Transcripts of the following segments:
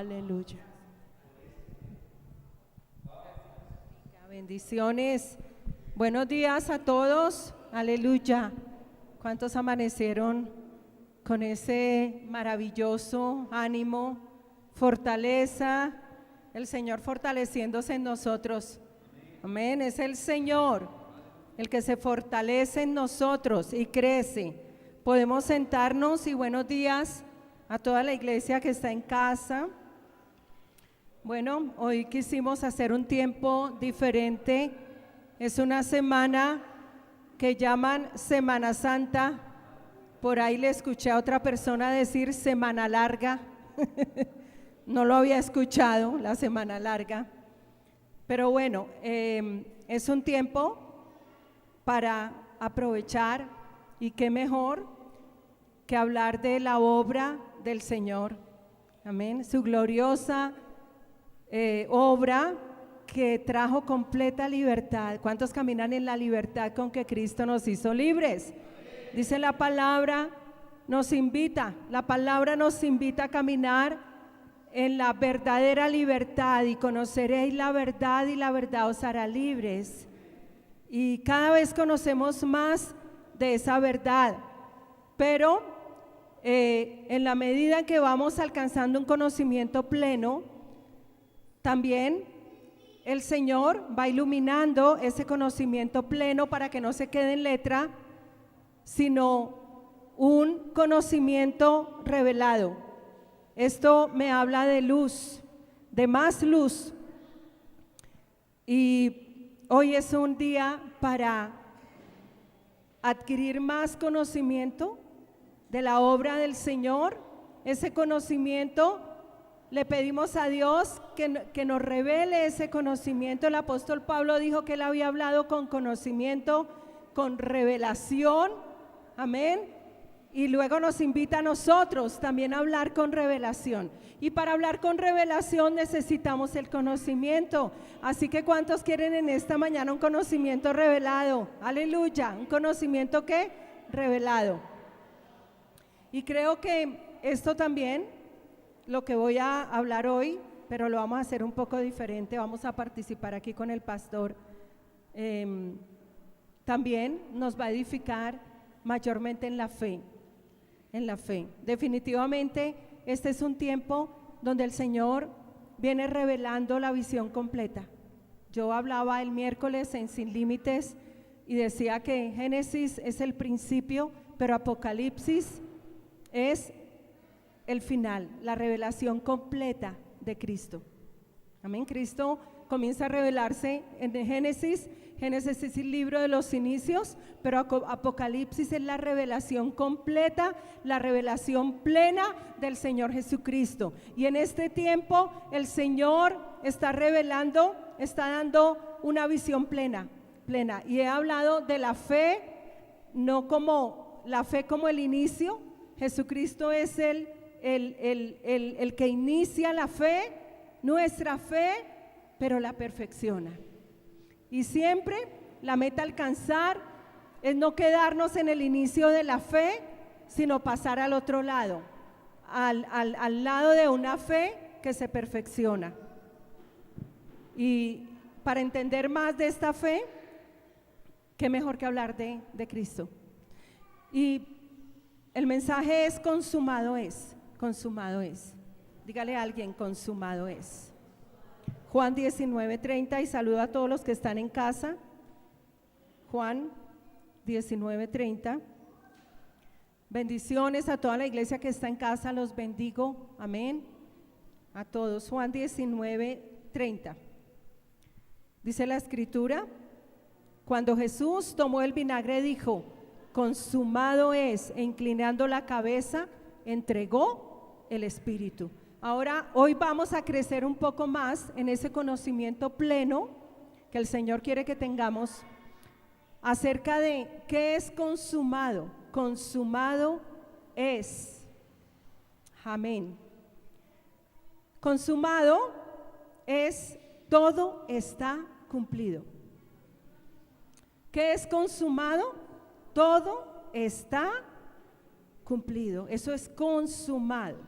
Aleluya. Bendiciones. Buenos días a todos. Aleluya. ¿Cuántos amanecieron con ese maravilloso ánimo, fortaleza? El Señor fortaleciéndose en nosotros. Amén. Es el Señor el que se fortalece en nosotros y crece. Podemos sentarnos y buenos días a toda la iglesia que está en casa. Bueno, hoy quisimos hacer un tiempo diferente. Es una semana que llaman Semana Santa. Por ahí le escuché a otra persona decir Semana Larga. No lo había escuchado, la Semana Larga. Pero bueno, es un tiempo para aprovechar, y qué mejor que hablar de la obra del Señor. Amén. Su gloriosa obra que trajo completa libertad. ¿Cuántos caminan en la libertad con que Cristo nos hizo libres? Dice la palabra, la palabra nos invita a caminar en la verdadera libertad, y conoceréis la verdad y la verdad os hará libres. Y cada vez conocemos más de esa verdad, pero en la medida en que vamos alcanzando un conocimiento pleno, también el Señor va iluminando ese conocimiento pleno para que no se quede en letra, sino un conocimiento revelado. Esto me habla de luz, de más luz. Y hoy es un día para adquirir más conocimiento de la obra del Señor. Ese conocimiento le pedimos a Dios que nos revele ese conocimiento. El apóstol Pablo dijo que él había hablado con conocimiento, con revelación. Amén. Y luego nos invita a nosotros también a hablar con revelación. Y para hablar con revelación necesitamos el conocimiento. Así que ¿cuántos quieren en esta mañana un conocimiento revelado? Aleluya. ¿Un conocimiento qué? Revelado. Y creo que esto también, lo que voy a hablar hoy, pero lo vamos a hacer un poco diferente. Vamos a participar aquí con el pastor. También nos va a edificar mayormente en la fe. En la fe. Definitivamente este es un tiempo donde el Señor viene revelando la visión completa. Yo hablaba el miércoles en Sin Límites y decía que Génesis es el principio, pero Apocalipsis es el final, la revelación completa de Cristo. Amén. Cristo comienza a revelarse en Génesis. Génesis es el libro de los inicios, pero Apocalipsis es la revelación completa, la revelación plena del Señor Jesucristo. Y en este tiempo el Señor está revelando, está dando una visión plena. Y he hablado de la fe, no como la fe como el inicio. Jesucristo es el que inicia la fe, nuestra fe, pero la perfecciona. Y siempre la meta a alcanzar es no quedarnos en el inicio de la fe, sino pasar al otro lado, al lado de una fe que se perfecciona. Y para entender más de esta fe, qué mejor que hablar de Cristo. Y el mensaje es: consumado es, consumado es. Dígale a alguien: consumado es. Juan 19:30, y saludo a todos los que están en casa. Juan 19:30. Bendiciones a toda la iglesia que está en casa, los bendigo. Amén. A todos. Juan 19:30. Dice la escritura: cuando Jesús tomó el vinagre, dijo: consumado es, e inclinando la cabeza, entregó el espíritu. Ahora, hoy vamos a crecer un poco más en ese conocimiento pleno que el Señor quiere que tengamos acerca de qué es consumado. Consumado es. Amén. Consumado es todo está cumplido. ¿Qué es consumado? Todo está cumplido. Eso es consumado.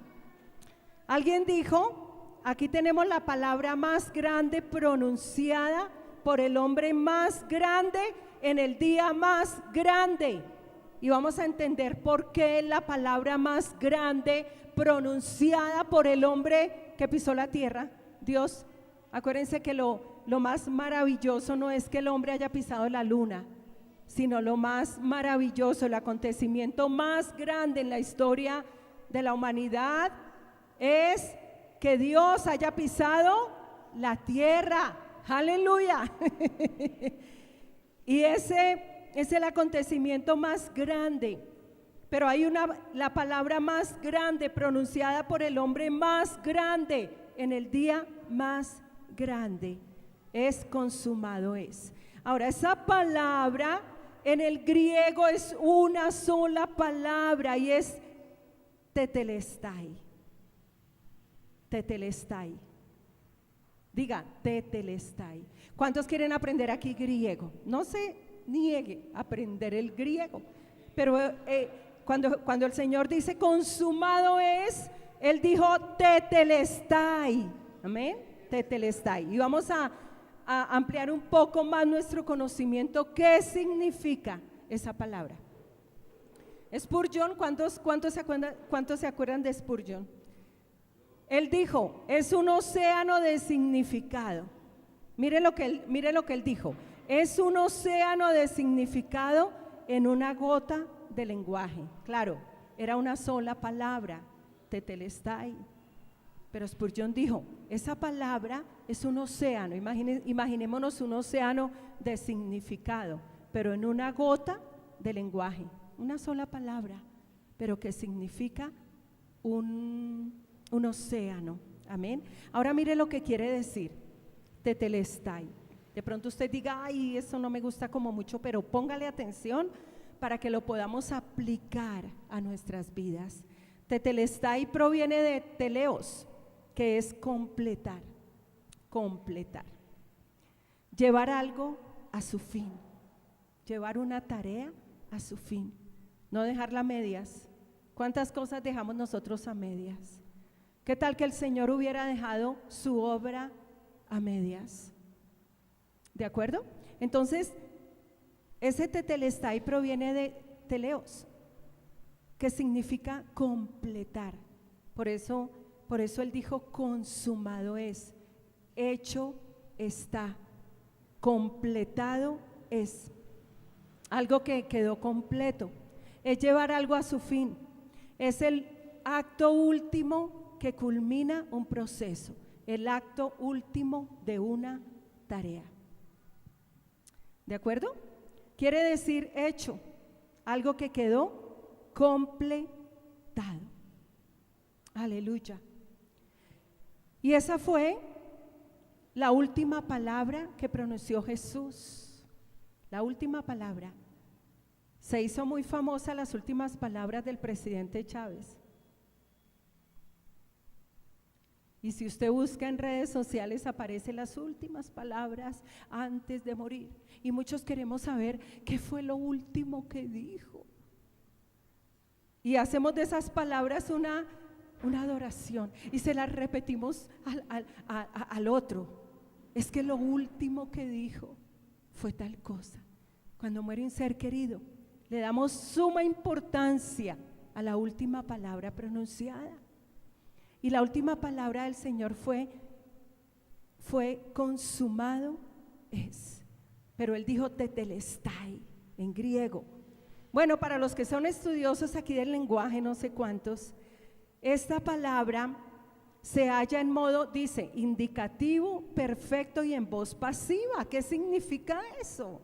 Alguien dijo aquí tenemos la palabra más grande pronunciada por el hombre más grande en el día más grande. Y vamos a entender por qué la palabra más grande pronunciada por el hombre que pisó la tierra. Dios, acuérdense que lo más maravilloso no es que el hombre haya pisado la luna, sino lo más maravilloso, el acontecimiento más grande en la historia de la humanidad es que Dios haya pisado la tierra. Aleluya. Y ese es el acontecimiento más grande, pero hay la palabra más grande pronunciada por el hombre más grande en el día más grande, es consumado es. Ahora, esa palabra en el griego es una sola palabra y es tetelestai. Tetelestai. Diga, tetelestai. ¿Cuántos quieren aprender aquí griego? No se niegue a aprender el griego, pero cuando el Señor dice consumado es, Él dijo tetelestai. Amén, tetelestai. Y vamos a ampliar un poco más nuestro conocimiento. ¿Qué significa esa palabra? Spurgeon, ¿cuántos se acuerdan de Spurgeon? Él dijo, es un océano de significado. Mire lo que él dijo, es un océano de significado en una gota de lenguaje. Claro, era una sola palabra, tetelestai. Pero Spurgeon dijo, esa palabra es un océano, imaginémonos un océano de significado, pero en una gota de lenguaje, una sola palabra, pero que significa un océano. Amén. Ahora mire lo que quiere decir tetelestai. De pronto usted diga, ay, eso no me gusta como mucho, pero póngale atención para que lo podamos aplicar a nuestras vidas. Tetelestai proviene de teleos, que es completar, llevar algo a su fin, llevar una tarea a su fin, no dejarla a medias. ¿Cuántas cosas dejamos nosotros a medias? ¿Qué tal que el Señor hubiera dejado su obra a medias? ¿De acuerdo? Entonces, ese tetelestai proviene de teleos, que significa completar. Por eso Él dijo, consumado es, hecho está, completado es. Algo que quedó completo, es llevar algo a su fin, es el acto último que culmina un proceso, el acto último de una tarea. ¿De acuerdo? Quiere decir hecho, algo que quedó completado. Aleluya. Y esa fue la última palabra que pronunció Jesús. La última palabra. Se hizo muy famosa las últimas palabras del presidente Chávez. Y si usted busca en redes sociales, aparecen las últimas palabras antes de morir. Y muchos queremos saber qué fue lo último que dijo. Y hacemos de esas palabras una adoración y se las repetimos al otro. Es que lo último que dijo fue tal cosa. Cuando muere un ser querido, le damos suma importancia a la última palabra pronunciada. Y la última palabra del Señor fue consumado es. Pero Él dijo tetelestai en griego. Bueno, para los que son estudiosos aquí del lenguaje, no sé cuántos, esta palabra se halla en modo, dice, indicativo, perfecto y en voz pasiva. ¿Qué significa eso?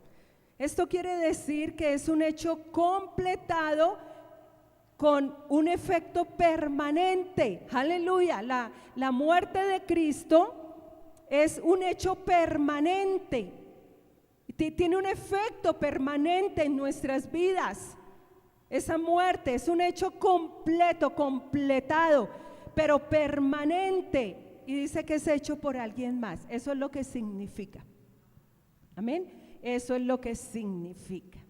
Esto quiere decir que es un hecho completado con un efecto permanente. Aleluya. La muerte de Cristo es un hecho permanente. Tiene un efecto permanente en nuestras vidas. Esa muerte es un hecho completo, completado, pero permanente. Y dice que es hecho por alguien más. Eso es lo que significa. Amén. Eso es lo que significa.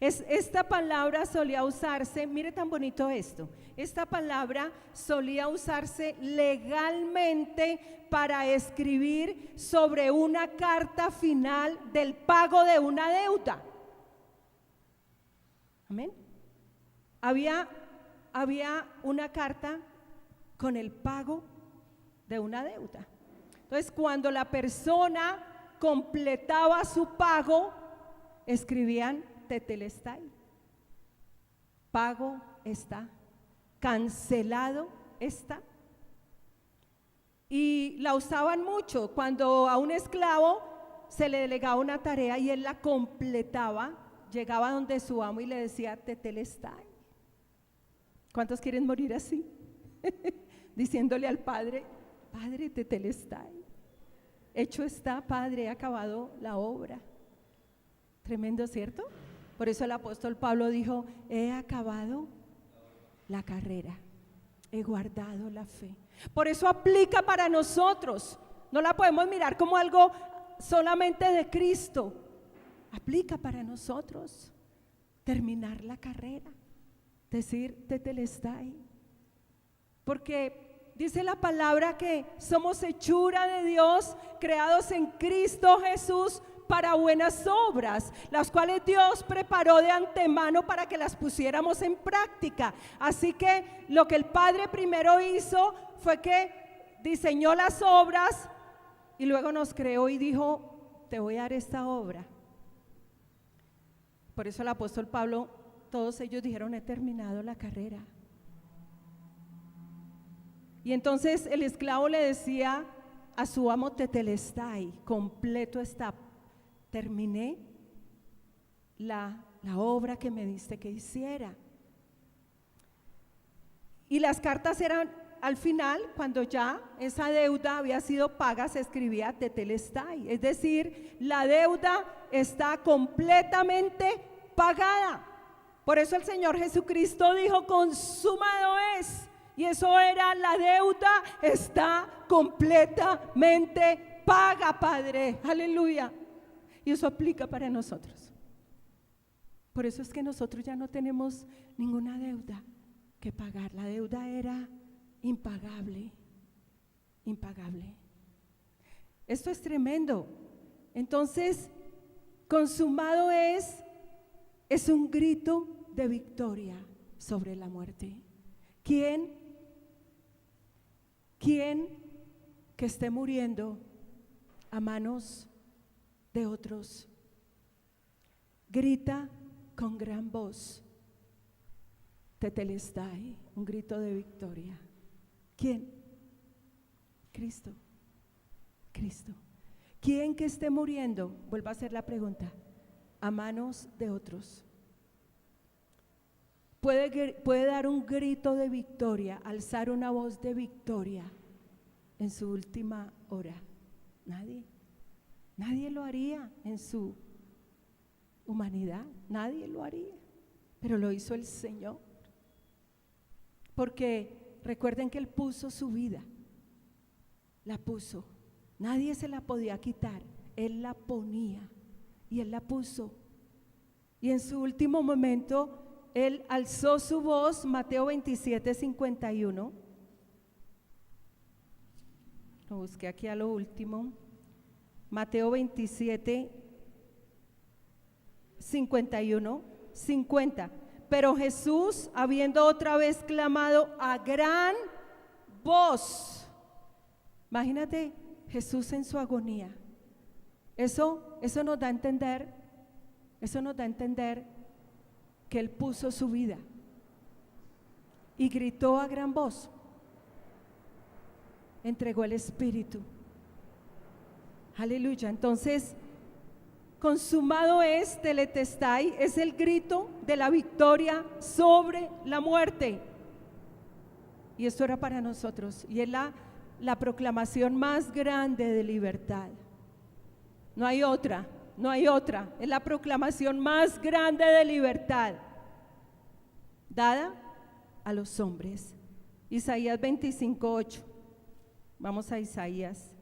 Esta palabra solía usarse, mire tan bonito esto, esta palabra solía usarse legalmente para escribir sobre una carta final del pago de una deuda. Amén. Había una carta con el pago de una deuda. Entonces, cuando la persona completaba su pago, escribían tetelestai, pago está, cancelado está. Y la usaban mucho cuando a un esclavo se le delegaba una tarea y él la completaba, llegaba donde su amo y le decía tetelestai. ¿Cuántos quieren morir así? Diciéndole al Padre, Padre, tetelestai, hecho está, Padre, he acabado la obra. Tremendo, ¿cierto? Por eso el apóstol Pablo dijo, he acabado la carrera, he guardado la fe. Por eso aplica para nosotros, no la podemos mirar como algo solamente de Cristo, aplica para nosotros, terminar la carrera, decir tetelestai, porque dice la palabra que somos hechura de Dios, creados en Cristo Jesús, para buenas obras, las cuales Dios preparó de antemano para que las pusiéramos en práctica. Así que lo que el Padre primero hizo fue que diseñó las obras y luego nos creó y dijo, te voy a dar esta obra. Por eso el apóstol Pablo, todos ellos dijeron, he terminado la carrera. Y entonces el esclavo le decía a su amo, tetelestai, completo está, terminé la obra que me diste que hiciera. Y las cartas eran al final, cuando ya esa deuda había sido paga, se escribía tetelestai, es decir, la deuda está completamente pagada. Por eso el Señor Jesucristo dijo, consumado es, y eso era, la deuda está completamente paga, Padre, aleluya. Y eso aplica para nosotros. Por eso es que nosotros ya no tenemos ninguna deuda que pagar. La deuda era impagable, impagable. Esto es tremendo. Entonces, consumado es un grito de victoria sobre la muerte. ¿Quién que esté muriendo a manos de otros grita con gran voz tetelestai, un grito de victoria? ¿Quién? Cristo. Cristo. ¿Quién que esté muriendo? Vuelvo a hacer la pregunta. A manos de otros puede dar un grito de victoria, alzar una voz de victoria en su última hora. Nadie lo haría en su humanidad, nadie lo haría, pero lo hizo el Señor, porque recuerden que Él puso su vida, la puso, nadie se la podía quitar, Él la ponía y Él la puso, y en su último momento Él alzó su voz. Mateo 27:51, lo busqué aquí a lo último. Mateo 27:51, 50. Pero Jesús, habiendo otra vez clamado a gran voz, imagínate Jesús en su agonía. Eso nos da a entender, que Él puso su vida y gritó a gran voz, entregó el Espíritu. Aleluya. Entonces, consumado es, tetelestai, es el grito de la victoria sobre la muerte. Y esto era para nosotros, y es la proclamación más grande de libertad. No hay otra, es la proclamación más grande de libertad dada a los hombres. Isaías 25:8. Vamos a Isaías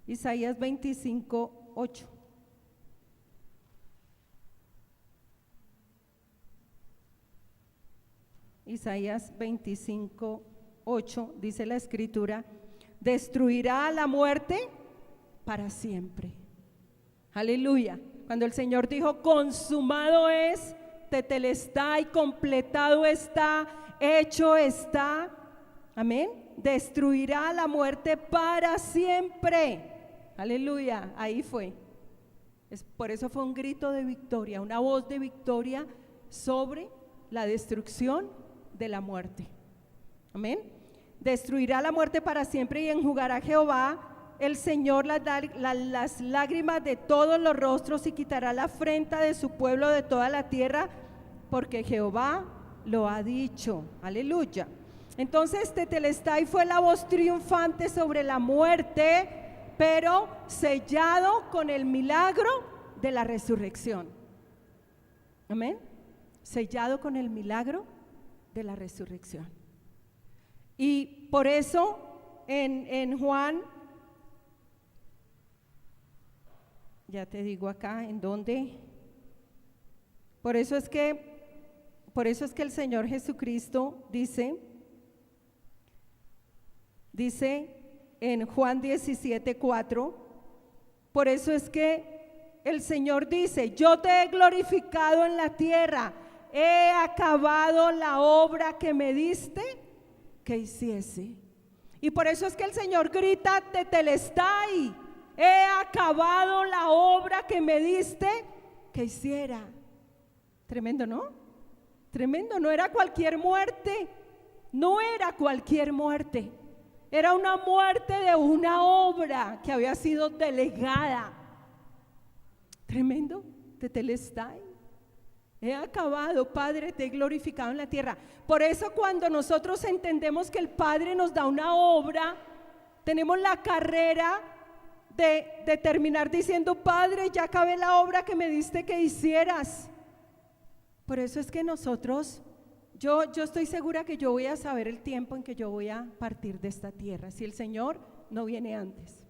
25:8. Isaías 25:8, dice la escritura, destruirá a la muerte para siempre. Aleluya. Cuando el Señor dijo, consumado es, tetelestai, completado está, hecho está, amén, destruirá a la muerte para siempre. Aleluya, ahí fue. Por eso fue un grito de victoria, una voz de victoria sobre la destrucción de la muerte. Amén. Destruirá la muerte para siempre y enjugará Jehová el Señor las lágrimas de todos los rostros y quitará la afrenta de su pueblo de toda la tierra, porque Jehová lo ha dicho. Aleluya. Entonces tetelestai fue la voz triunfante sobre la muerte, pero sellado con el milagro de la resurrección. Amén. Sellado con el milagro de la resurrección. Y por eso en Juan, ya te digo acá en dónde, por eso es que el Señor Jesucristo dice en Juan 17:4, por eso es que el Señor dice, yo te he glorificado en la tierra, he acabado la obra que me diste que hiciese. Y por eso es que el Señor grita, tetelestai, he acabado la obra que me diste que hiciera. Tremendo, ¿no? Tremendo, no era cualquier muerte, no era cualquier muerte, era una muerte de una obra que había sido delegada. Tremendo, tetelestai, he acabado, Padre, te he glorificado en la tierra. Por eso cuando nosotros entendemos que el Padre nos da una obra, tenemos la carrera de terminar diciendo, Padre, ya acabé la obra que me diste que hicieras. Por eso es que nosotros, yo estoy segura que yo voy a saber el tiempo en que yo voy a partir de esta tierra, si el Señor no viene antes,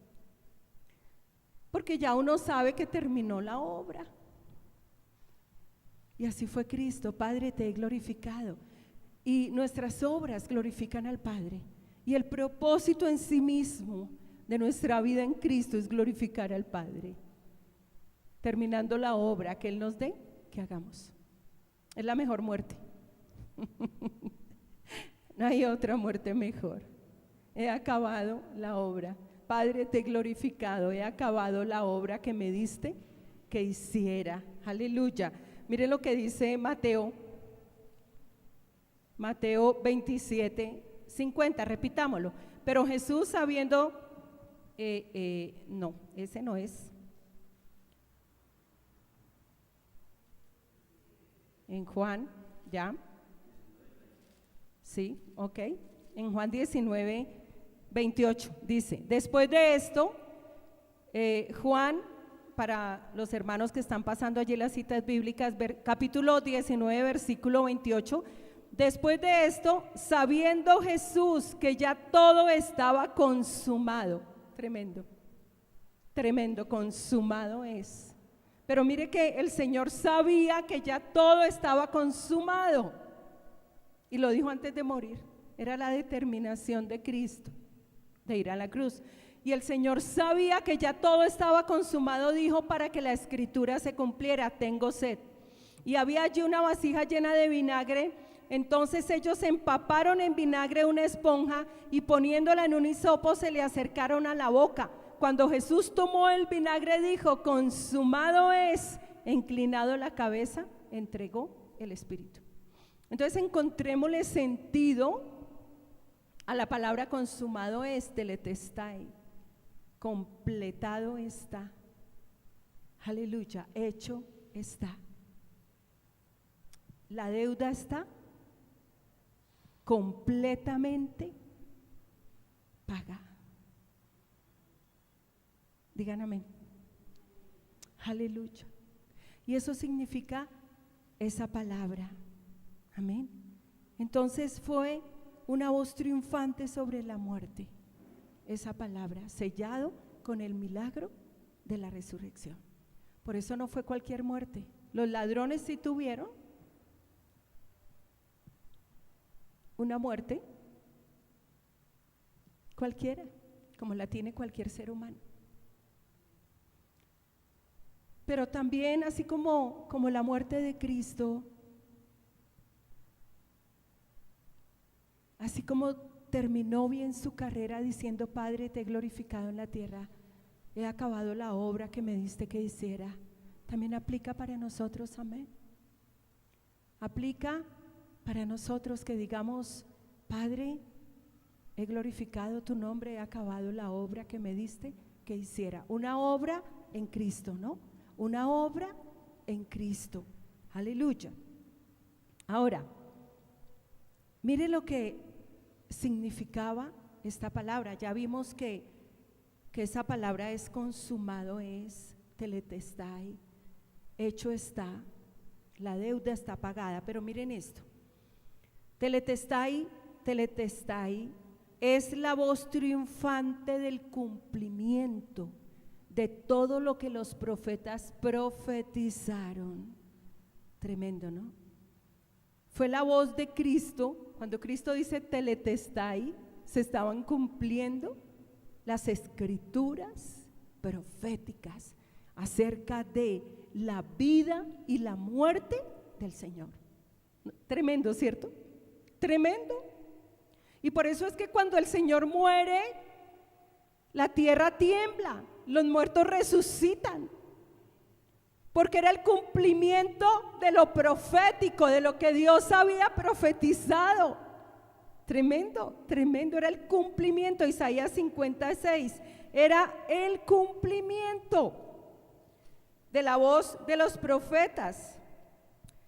porque ya uno sabe que terminó la obra. Y así fue Cristo, Padre, te he glorificado. Y nuestras obras glorifican al Padre. Y el propósito en sí mismo de nuestra vida en Cristo es glorificar al Padre. Terminando la obra que Él nos dé, que hagamos. Es la mejor muerte. No hay otra muerte mejor. He acabado la obra. Padre, te he glorificado. He acabado la obra que me diste que hiciera. Aleluya. Mire lo que dice Mateo 27:50, repitámoslo. Pero Jesús sabiendo, no, ese no es. En Juan, ¿ya? Sí, ok. En Juan 19:28 dice, después de esto, Juan, para los hermanos que están pasando allí las citas bíblicas, capítulo 19, versículo 28, después de esto, sabiendo Jesús que ya todo estaba consumado, tremendo, tremendo, consumado es. Pero mire que el Señor sabía que ya todo estaba consumado y lo dijo antes de morir. Era la determinación de Cristo de ir a la cruz. Y el Señor sabía que ya todo estaba consumado, dijo, para que la escritura se cumpliera, tengo sed. Y había allí una vasija llena de vinagre. Entonces ellos empaparon en vinagre una esponja y poniéndola en un hisopo se le acercaron a la boca. Cuando Jesús tomó el vinagre dijo, consumado es, inclinado la cabeza, entregó el Espíritu. Entonces encontrémosle sentido a la palabra consumado es, tetelestai. Completado está, aleluya, hecho está, la deuda está completamente paga. Digan amén, aleluya. Y eso significa esa palabra, amén. Entonces fue una voz triunfante sobre la muerte. Esa palabra, sellado con el milagro de la resurrección. Por eso no fue cualquier muerte. Los ladrones sí tuvieron, una muerte cualquiera, como la tiene cualquier ser humano. Pero también, así como la muerte de Cristo, así como terminó bien su carrera diciendo: Padre, te he glorificado en la tierra, he acabado la obra que me diste que hiciera, también aplica para nosotros, amén. Aplica para nosotros que digamos: Padre, he glorificado tu nombre, he acabado la obra que me diste que hiciera. Una obra en Cristo, ¿no? Una obra en Cristo. Aleluya. Ahora, mire lo que significaba esta palabra. Ya vimos que esa palabra es consumado, es teletestai, hecho está, la deuda está pagada. Pero miren esto, teletestai es la voz triunfante del cumplimiento de todo lo que los profetas profetizaron. Tremendo, ¿no? Fue la voz de Cristo. Cuando Cristo dice teletestai, se estaban cumpliendo las escrituras proféticas acerca de la vida y la muerte del Señor. Tremendo, ¿cierto? Tremendo. Y por eso es que cuando el Señor muere, la tierra tiembla, los muertos resucitan, porque era el cumplimiento de lo profético, de lo que Dios había profetizado. Tremendo, tremendo, era el cumplimiento. Isaías 56 era el cumplimiento de la voz de los profetas.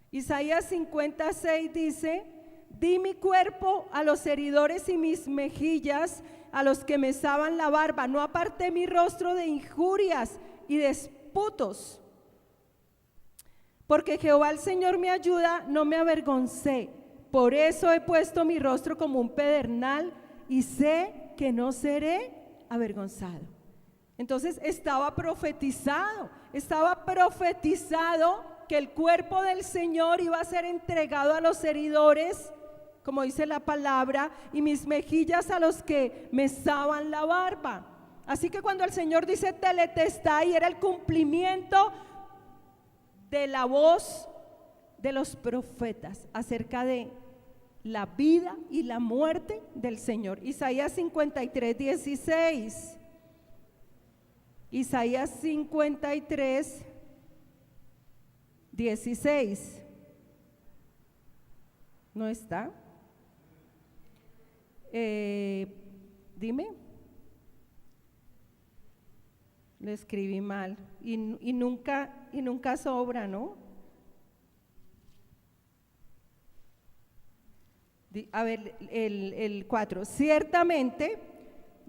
Isaías 56 dice: di mi cuerpo a los heridores y mis mejillas a los que mesaban la barba, no aparté mi rostro de injurias y disputos. Porque Jehová el Señor me ayuda, no me avergoncé. Por eso he puesto mi rostro como un pedernal y sé que no seré avergonzado. Entonces estaba profetizado que el cuerpo del Señor iba a ser entregado a los heridores, como dice la palabra, y mis mejillas a los que mesaban la barba. Así que cuando el Señor dice teletestai, era el cumplimiento de la voz de los profetas acerca de la vida y la muerte del Señor. Isaías 53, 16. Isaías 53, 16. ¿No está? Dime. Lo escribí mal y nunca sobra, ¿no? A ver, el 4. Ciertamente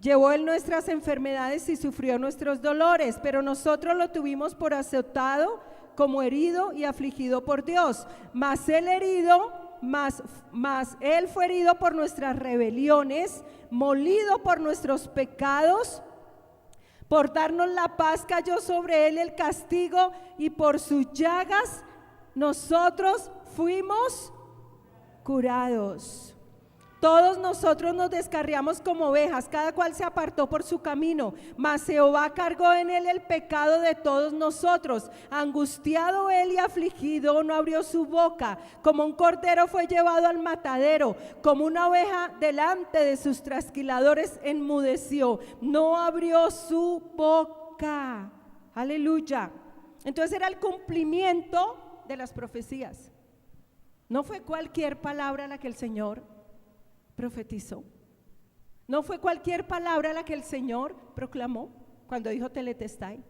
llevó él nuestras enfermedades y sufrió nuestros dolores, pero nosotros lo tuvimos por azotado, como herido y afligido por Dios. Mas él fue herido por nuestras rebeliones, molido por nuestros pecados. Por darnos la paz cayó sobre él el castigo, y por sus llagas nosotros fuimos curados. Todos nosotros nos descarriamos como ovejas, cada cual se apartó por su camino, mas Jehová cargó en él el pecado de todos nosotros. Angustiado él y afligido, no abrió su boca. Como un cordero fue llevado al matadero, como una oveja delante de sus trasquiladores enmudeció, no abrió su boca. Aleluya. Entonces era el cumplimiento de las profecías. No fue cualquier palabra la que el Señor profetizó. No fue cualquier palabra la que el Señor proclamó cuando dijo teletestai.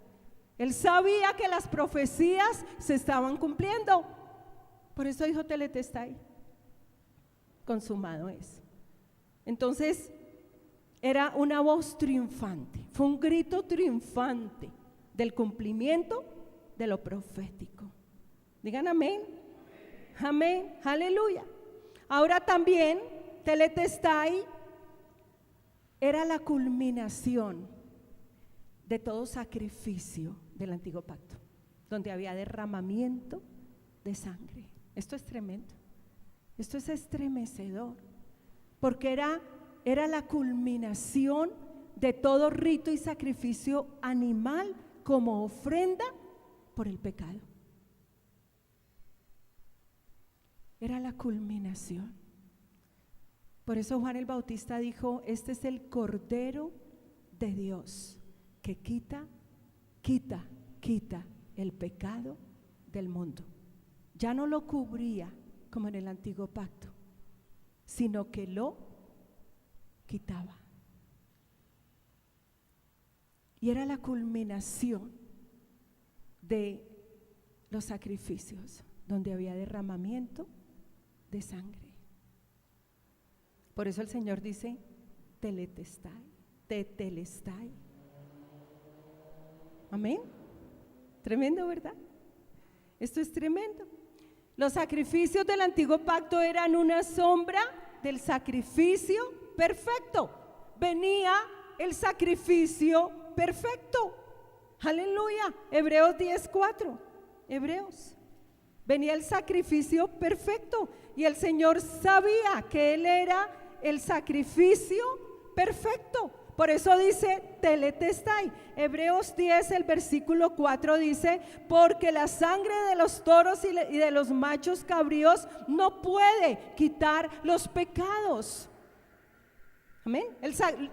Él sabía que las profecías se estaban cumpliendo, por eso dijo teletestai. Consumado es. Entonces era una voz triunfante, fue un grito triunfante del cumplimiento de lo profético. Digan amén. Amén, aleluya. Ahora también teletestai era la culminación de todo sacrificio del antiguo pacto, donde había derramamiento de sangre. Esto es tremendo, esto es estremecedor. porque era la culminación de todo rito y sacrificio animal como ofrenda por el pecado. Era la culminación. Por eso Juan el Bautista dijo: este es el Cordero de Dios que quita el pecado del mundo. Ya no lo cubría como en el antiguo pacto, sino que lo quitaba. Y era la culminación de los sacrificios, donde había derramamiento de sangre. Por eso el Señor dice: tetelestai. Amén. Tremendo, ¿verdad? Esto es tremendo. Los sacrificios del antiguo pacto eran una sombra del sacrificio perfecto. Venía el sacrificio perfecto. Aleluya. Hebreos 10:4. Hebreos. Venía el sacrificio perfecto. Y el Señor sabía que Él era el sacrificio perfecto. Por eso dice tetelestai. Hebreos 10, el versículo 4 dice: porque la sangre de los toros y de los machos cabríos no puede quitar los pecados. Amén.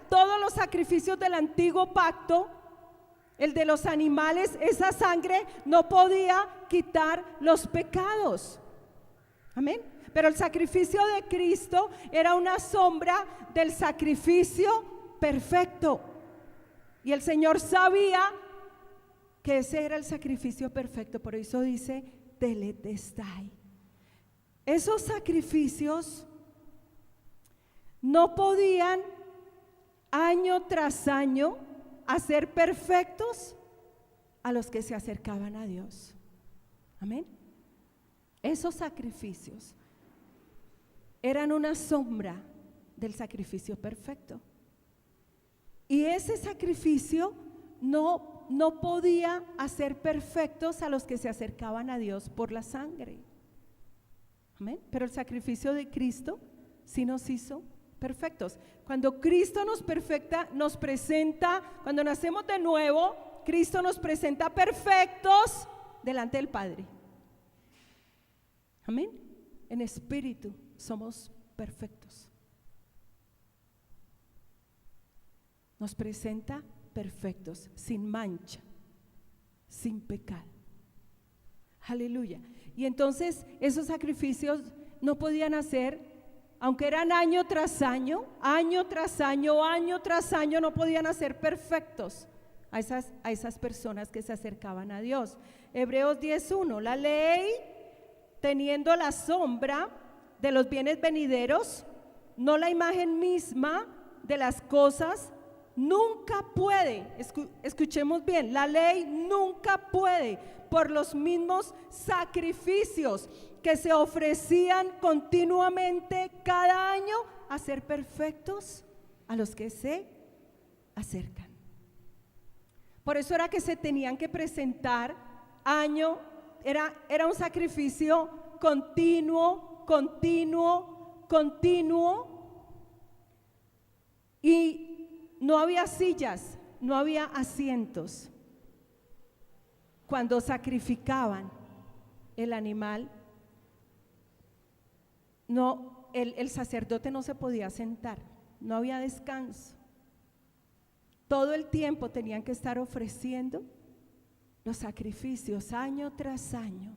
Todos los sacrificios del antiguo pacto, el de los animales, esa sangre no podía quitar los pecados. Amén. Pero el sacrificio de Cristo era una sombra del sacrificio perfecto. Y el Señor sabía que ese era el sacrificio perfecto. Por eso dice tetelestai. Esos sacrificios no podían año tras año hacer perfectos a los que se acercaban a Dios. Amén. Esos sacrificios eran una sombra del sacrificio perfecto. Y ese sacrificio no podía hacer perfectos a los que se acercaban a Dios por la sangre. Amén. Pero el sacrificio de Cristo sí nos hizo perfectos. Cuando Cristo nos presenta, cuando nacemos de nuevo, Cristo nos presenta perfectos delante del Padre. Amén. En espíritu somos perfectos. Nos presenta perfectos, sin mancha, sin pecado. Aleluya. Y entonces esos sacrificios no podían hacer, aunque eran año tras año, no podían hacer perfectos a esas personas que se acercaban a Dios. Hebreos 10:1, la ley, teniendo la sombra de los bienes venideros, no la imagen misma de las cosas, nunca puede, escuchemos bien, la ley nunca puede, por los mismos sacrificios que se ofrecían continuamente cada año, hacer perfectos a los que se acercan. Por eso era que se tenían que presentar era un sacrificio continuo, y no había sillas, no había asientos. Cuando sacrificaban el animal, el sacerdote no se podía sentar, no había descanso. Todo el tiempo tenían que estar ofreciendo los sacrificios año tras año.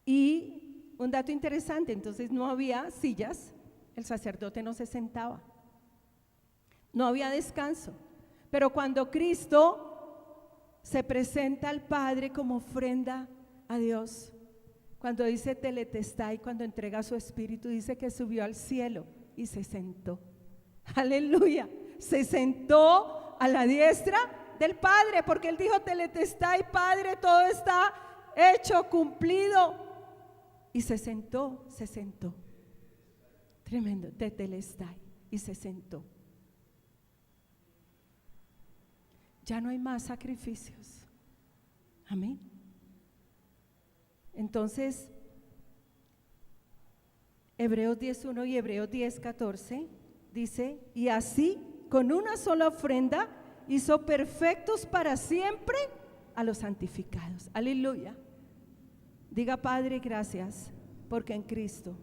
Y un dato interesante, entonces no había sillas, el sacerdote no se sentaba. No había descanso. Pero cuando Cristo se presenta al Padre como ofrenda a Dios, cuando dice tetelestai, cuando entrega su espíritu, dice que subió al cielo y se sentó. Aleluya. Se sentó a la diestra del Padre, porque Él dijo: tetelestai, Padre, todo está hecho, cumplido. Y se sentó. Tremendo, tetelestai, y se sentó. Ya no hay más sacrificios. Amén. Entonces, Hebreos 10:1 y Hebreos 10:14 dice: y así con una sola ofrenda hizo perfectos para siempre a los santificados. Aleluya. Diga: Padre, gracias porque en Cristo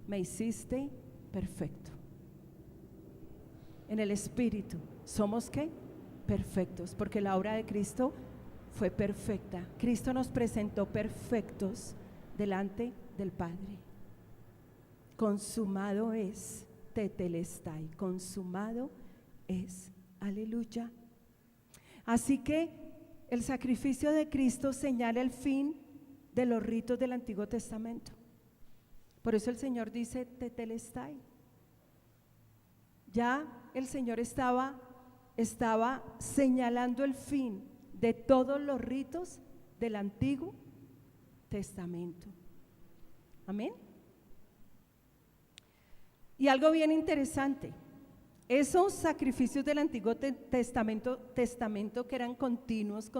me hiciste perfecto. En el Espíritu somos ¿qué? Perfectos, porque la obra de Cristo fue perfecta. Cristo nos presentó perfectos delante del Padre. Consumado es, tetelestai, consumado es. Aleluya. Así que el sacrificio de Cristo señala el fin de los ritos del Antiguo Testamento. Por eso el Señor dice tetelestai. Ya el Señor estaba señalando el fin de todos los ritos del Antiguo Testamento. Amén. Y algo bien interesante, esos sacrificios del Antiguo Testamento que eran continuos,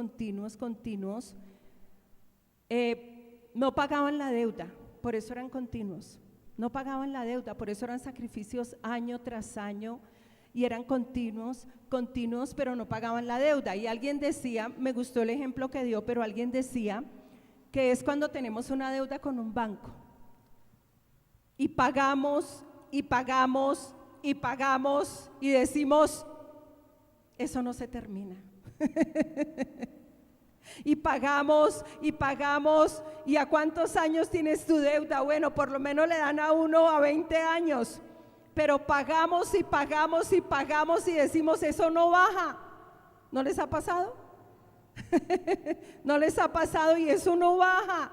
no pagaban la deuda, por eso eran continuos. No pagaban la deuda, por eso eran sacrificios año tras año y eran continuos, pero no pagaban la deuda. Y alguien decía, me gustó el ejemplo que dio, pero alguien decía que es cuando tenemos una deuda con un banco y pagamos y decimos, eso no se termina. Y pagamos, ¿y a cuántos años tienes tu deuda? Bueno, por lo menos le dan a uno a 20 años, pero pagamos y decimos, eso no baja. ¿No les ha pasado? ¿No les ha pasado? Y eso no baja.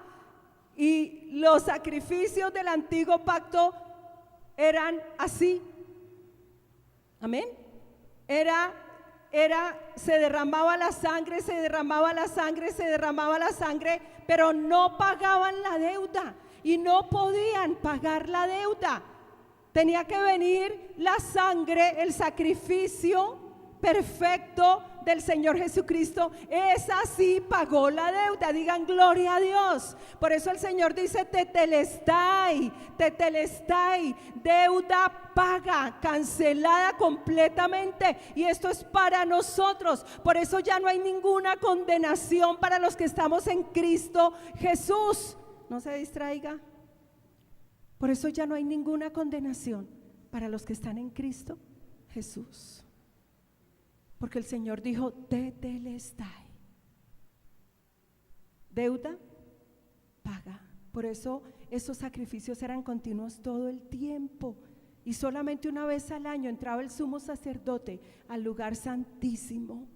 Y los sacrificios del antiguo pacto eran así. Amén. Se derramaba la sangre, pero no pagaban la deuda y no podían pagar la deuda. Tenía que venir la sangre, el sacrificio perfecto del Señor Jesucristo. Esa sí pagó la deuda. Digan gloria a Dios. Por eso el Señor dice tetelestai, deuda paga, cancelada completamente. Y esto es para nosotros. Por eso ya no hay ninguna condenación para los que estamos en Cristo Jesús. No se distraiga. Por eso ya no hay ninguna condenación para los que están en Cristo Jesús. Porque el Señor dijo tetelestai, deuda paga. Por eso esos sacrificios eran continuos todo el tiempo. Y solamente una vez al año entraba el sumo sacerdote al lugar santísimo.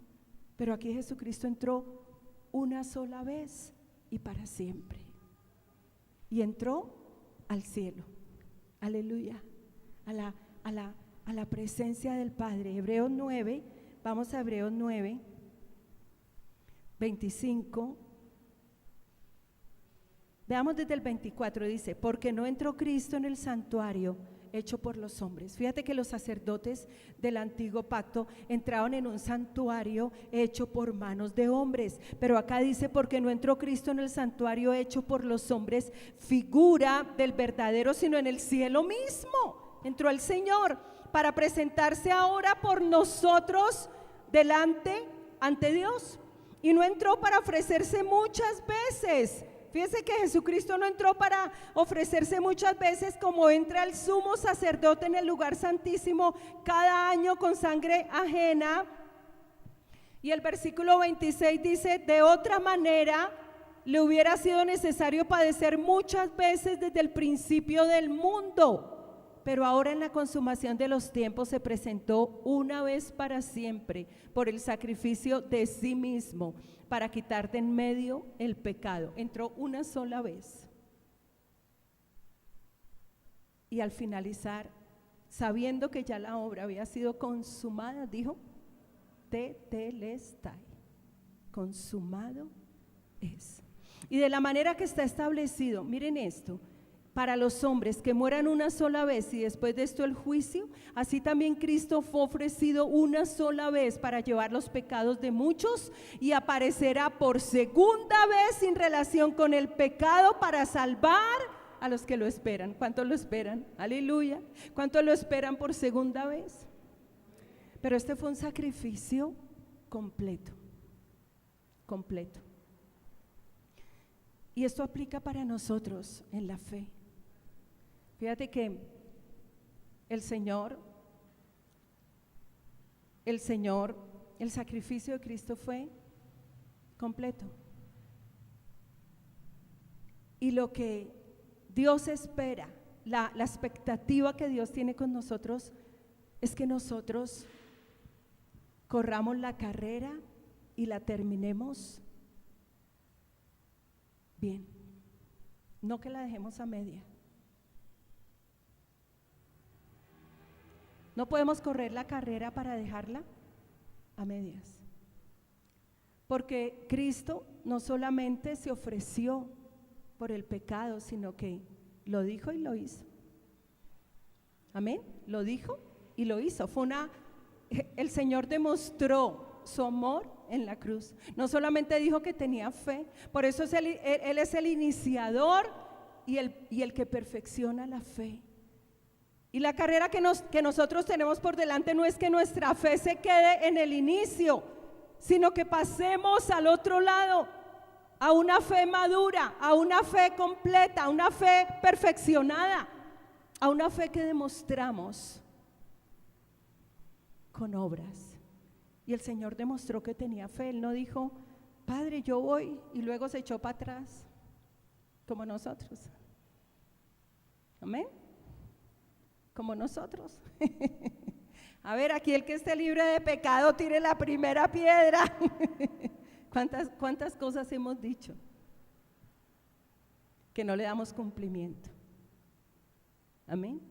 Pero aquí Jesucristo entró una sola vez y para siempre. Y entró al cielo. Aleluya. A la presencia del Padre. Hebreos 9. Vamos a Hebreos 9, 25. Veamos desde el 24, dice: porque no entró Cristo en el santuario hecho por los hombres. Fíjate que los sacerdotes del antiguo pacto entraban en un santuario hecho por manos de hombres, pero acá dice: porque no entró Cristo en el santuario hecho por los hombres, figura del verdadero, sino en el cielo mismo. Entró el Señor para presentarse ahora por nosotros ante Dios, y no entró para ofrecerse muchas veces. Fíjese que Jesucristo no entró para ofrecerse muchas veces como entra el sumo sacerdote en el lugar santísimo cada año con sangre ajena. Y el versículo 26 dice: de otra manera le hubiera sido necesario padecer muchas veces desde el principio del mundo. Pero ahora en la consumación de los tiempos se presentó una vez para siempre por el sacrificio de sí mismo para quitar de en medio el pecado. Entró una sola vez. Y al finalizar, sabiendo que ya la obra había sido consumada, dijo: tetelestai, consumado es. Y de la manera que está establecido, miren esto, para los hombres que mueran una sola vez y después de esto el juicio, así también Cristo fue ofrecido una sola vez para llevar los pecados de muchos, y aparecerá por segunda vez sin relación con el pecado para salvar a los que lo esperan. ¿Cuántos lo esperan? Aleluya. ¿Cuántos lo esperan por segunda vez? Pero este fue un sacrificio completo, completo. Y esto aplica para nosotros en la fe. Fíjate que el sacrificio de Cristo fue completo. Y lo que Dios espera, la expectativa que Dios tiene con nosotros es que nosotros corramos la carrera y la terminemos bien, no que la dejemos a media. No podemos correr la carrera para dejarla a medias, porque Cristo no solamente se ofreció por el pecado, sino que lo dijo y lo hizo. Amén, lo dijo y lo hizo. El Señor demostró su amor en la cruz. No solamente dijo que tenía fe, por eso Él es el iniciador y el que perfecciona la fe. Y la carrera que nosotros tenemos por delante no es que nuestra fe se quede en el inicio, sino que pasemos al otro lado, a una fe madura, a una fe completa, a una fe perfeccionada, a una fe que demostramos con obras. Y el Señor demostró que tenía fe. Él no dijo, Padre, yo voy, y luego se echó para atrás, como nosotros. Amén. Como nosotros. A ver, aquí el que esté libre de pecado tire la primera piedra. ¿Cuántas cosas hemos dicho que no le damos cumplimiento? Amén.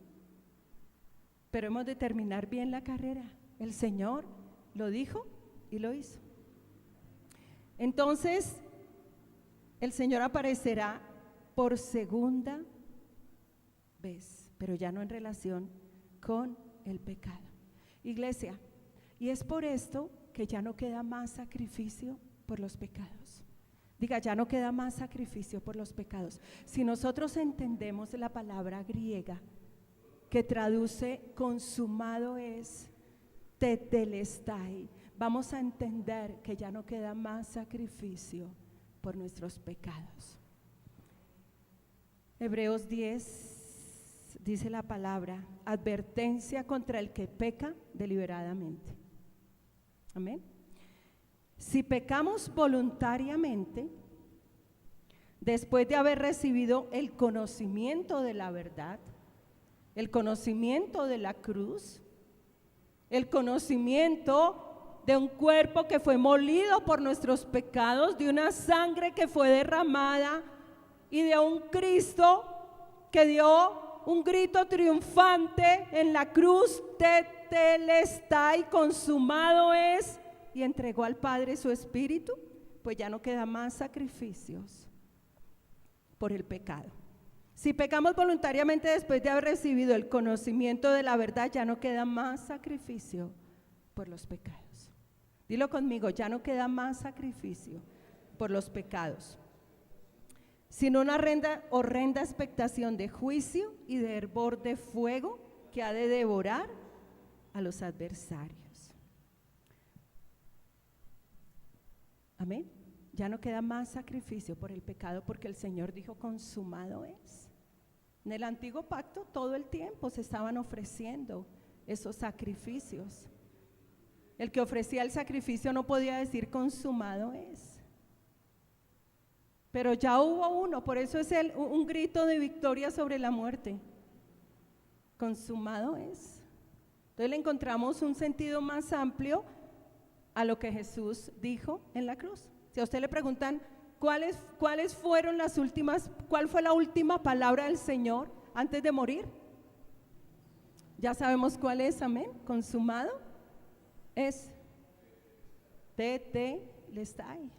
Pero hemos de terminar bien la carrera. El Señor lo dijo y lo hizo. Entonces, el Señor aparecerá por segunda vez, pero ya no en relación con el pecado. Iglesia, y es por esto que ya no queda más sacrificio por los pecados. Diga, ya no queda más sacrificio por los pecados. Si nosotros entendemos la palabra griega que traduce consumado es tetelestai, vamos a entender que ya no queda más sacrificio por nuestros pecados. Hebreos 10 dice la palabra, advertencia contra el que peca deliberadamente. Amén. Si pecamos voluntariamente, después de haber recibido el conocimiento de la verdad, el conocimiento de la cruz, el conocimiento de un cuerpo que fue molido por nuestros pecados, de una sangre que fue derramada y de un Cristo que dio un grito triunfante en la cruz, tetelestai, consumado es, y entregó al Padre su Espíritu, pues ya no queda más sacrificios por el pecado. Si pecamos voluntariamente después de haber recibido el conocimiento de la verdad, ya no queda más sacrificio por los pecados. Dilo conmigo, ya no queda más sacrificio por los pecados, sino una horrenda expectación de juicio y de hervor de fuego que ha de devorar a los adversarios. Amén. Ya no queda más sacrificio por el pecado, porque el Señor dijo, consumado es. En el antiguo pacto todo el tiempo se estaban ofreciendo esos sacrificios. El que ofrecía el sacrificio no podía decir consumado es. Pero ya hubo uno, por eso es un grito de victoria sobre la muerte. Consumado es. Entonces le encontramos un sentido más amplio a lo que Jesús dijo en la cruz. Si a usted le preguntan cuáles fueron cuál fue la última palabra del Señor antes de morir, ya sabemos cuál es, amén. Consumado es. Tetelestai.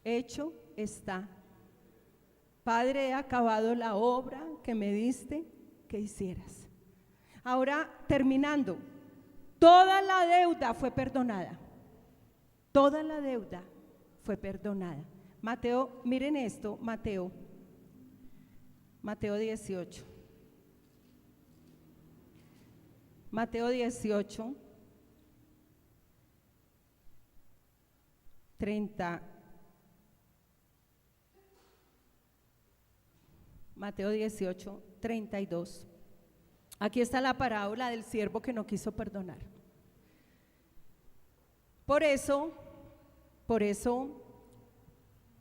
Hecho está. Padre, he acabado la obra que me diste que hicieras. Ahora, terminando, toda la deuda fue perdonada. Toda la deuda fue perdonada. Mateo, miren esto, Mateo Mateo 18. Mateo 18, 30. Mateo 18, 32. Aquí está la parábola del siervo que no quiso perdonar. Por eso,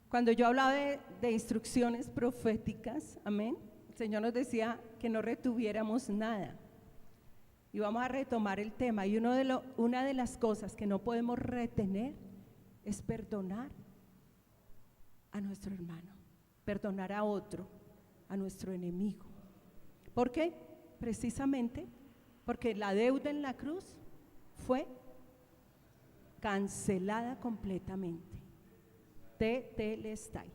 cuando yo hablaba de instrucciones proféticas, amén, el Señor nos decía que no retuviéramos nada. Y vamos a retomar el tema. Y una de las cosas que no podemos retener es perdonar a nuestro hermano, perdonar a otro, a nuestro enemigo. ¿Por qué? Precisamente porque la deuda en la cruz fue cancelada completamente. Tetelestai.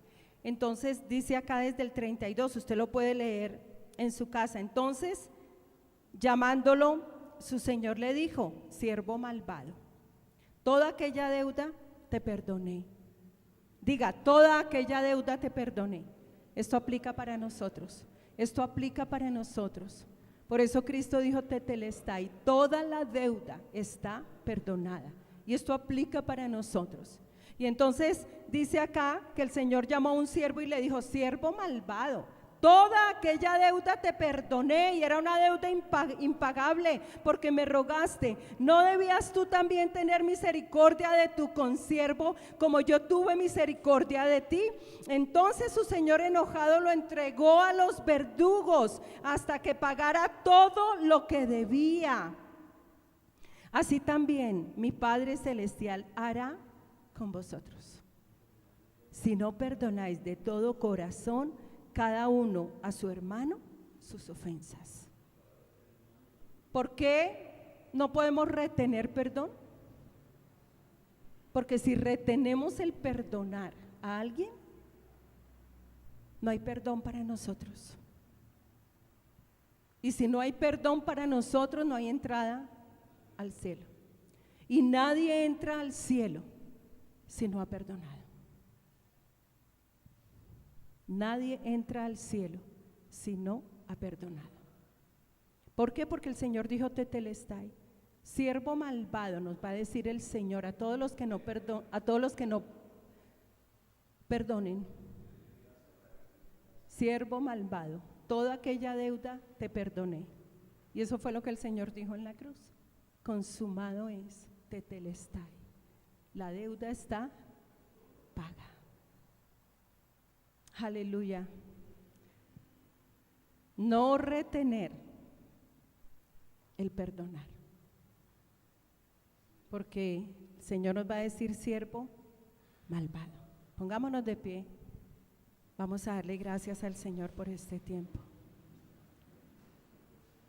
Entonces dice acá desde el 32, usted lo puede leer en su casa. Entonces, llamándolo, su señor le dijo: siervo malvado, toda aquella deuda te perdoné. Diga, toda aquella deuda te perdoné. Esto aplica para nosotros. Esto aplica para nosotros. Por eso Cristo dijo tetelestai, toda la deuda está perdonada. Y esto aplica para nosotros. Y entonces dice acá que el Señor llamó a un siervo y le dijo: siervo malvado, toda aquella deuda te perdoné, y era una deuda impagable porque me rogaste. ¿No debías tú también tener misericordia de tu consiervo como yo tuve misericordia de ti? Entonces su señor enojado lo entregó a los verdugos hasta que pagara todo lo que debía. Así también mi Padre Celestial hará con vosotros, si no perdonáis de todo corazón cada uno a su hermano sus ofensas. ¿Por qué no podemos retener perdón? Porque si retenemos el perdonar a alguien, no hay perdón para nosotros. Y si no hay perdón para nosotros, no hay entrada al cielo. Y nadie entra al cielo si no ha perdonado. Nadie entra al cielo si no ha perdonado. ¿Por qué? Porque el Señor dijo tetelestai, siervo malvado, nos va a decir el Señor a todos los que no perdonen. Siervo malvado, toda aquella deuda te perdoné. Y eso fue lo que el Señor dijo en la cruz. Consumado es, tetelestai. La deuda está paga. Aleluya. No retener el perdonar. Porque el Señor nos va a decir siervo malvado. Pongámonos de pie. Vamos a darle gracias al Señor por este tiempo.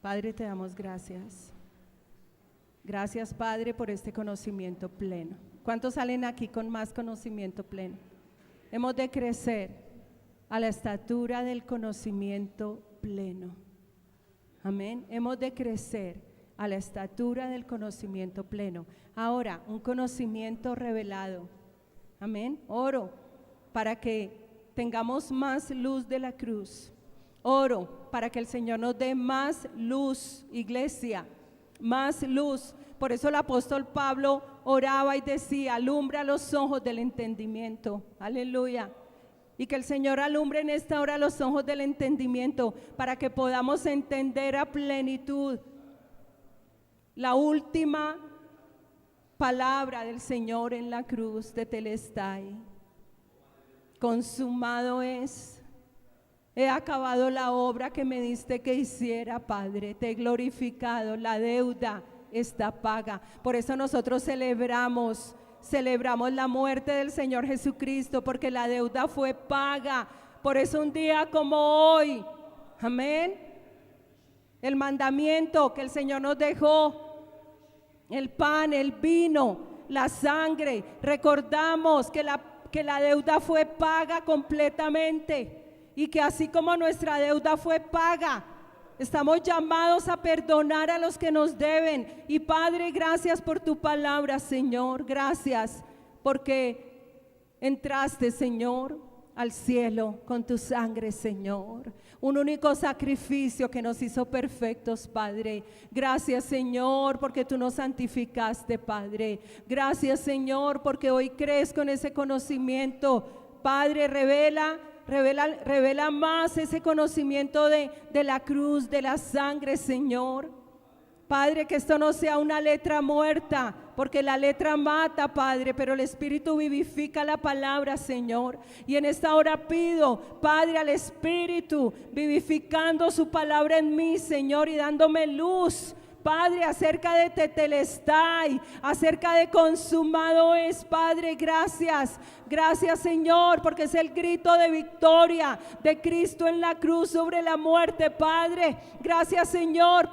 Padre, te damos gracias. Gracias, Padre, por este conocimiento pleno. ¿Cuántos salen aquí con más conocimiento pleno? Hemos de crecer a la estatura del conocimiento pleno. Amén. Hemos de crecer a la estatura del conocimiento pleno. Ahora, un conocimiento revelado. Amén. Oro para que tengamos más luz de la cruz. Oro para que el Señor nos dé más luz, iglesia, más luz. Por eso el apóstol Pablo oraba y decía: alumbra los ojos del entendimiento. Aleluya. Y que el Señor alumbre en esta hora los ojos del entendimiento para que podamos entender a plenitud la última palabra del Señor en la cruz de Telestai. Consumado es. He acabado la obra que me diste que hiciera, Padre. Te he glorificado. La deuda está paga. Por eso nosotros celebramos la muerte del Señor Jesucristo, porque la deuda fue paga. Por eso un día como hoy, amén, el mandamiento que el Señor nos dejó, el pan, el vino, la sangre, recordamos que la deuda fue paga completamente, y que así como nuestra deuda fue paga, estamos llamados a perdonar a los que nos deben. Y Padre, gracias por tu palabra, Señor. Gracias porque entraste, Señor, al cielo con tu sangre, Señor. Un único sacrificio que nos hizo perfectos, Padre. Gracias, Señor, porque tú nos santificaste, Padre. Gracias, Señor, porque hoy crezco en ese conocimiento. Padre, revela más ese conocimiento de la cruz, de la sangre, Señor. Padre, que esto no sea una letra muerta, porque la letra mata, Padre, pero el Espíritu vivifica la palabra, Señor. Y en esta hora pido, Padre, al Espíritu, vivificando su palabra en mí, Señor, y dándome luz, Padre, acerca de Tetelestai, acerca de consumado es, Padre. Gracias, gracias, Señor, porque es el grito de victoria de Cristo en la cruz sobre la muerte, Padre. Gracias, Señor,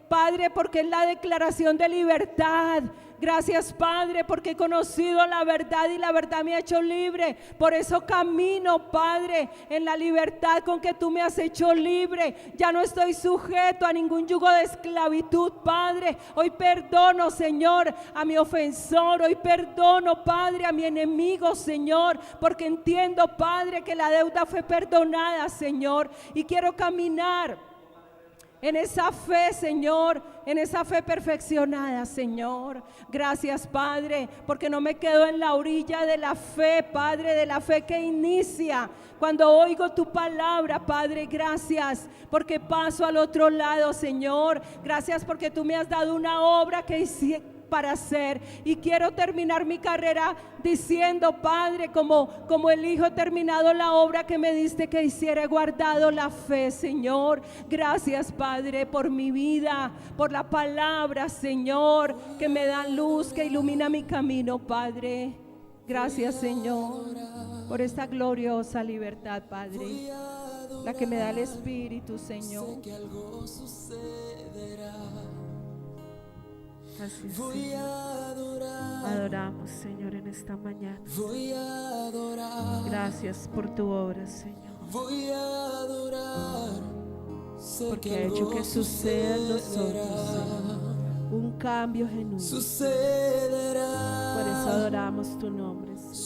Padre, porque es la declaración de libertad. Gracias, Padre, porque he conocido la verdad y la verdad me ha hecho libre. Por eso camino, Padre, en la libertad con que tú me has hecho libre. Ya no estoy sujeto a ningún yugo de esclavitud, Padre. Hoy perdono, Señor, a mi ofensor. Hoy perdono, Padre, a mi enemigo, Señor, porque entiendo, Padre, que la deuda fue perdonada, Señor, y quiero caminar en esa fe, Señor, en esa fe perfeccionada, Señor. Gracias, Padre, porque no me quedo en la orilla de la fe, Padre, de la fe que inicia cuando oigo tu palabra, Padre. Gracias porque paso al otro lado, Señor. Gracias porque tú me has dado una obra para hacer, y quiero terminar mi carrera diciendo, Padre, como el Hijo, he terminado la obra que me diste que hiciera, he guardado la fe, Señor. Gracias, Padre, por mi vida, por la palabra, Señor, que me da luz, que ilumina mi camino, Padre. Gracias, Señor, por esta gloriosa libertad, Padre, la que me da el Espíritu, Señor. Así es, Señor. Adoramos, Señor, en esta mañana. Gracias por tu obra, Señor, porque ha hecho que suceda en nosotros, Señor, un cambio genuino. Por eso adoramos tu nombre, Señor.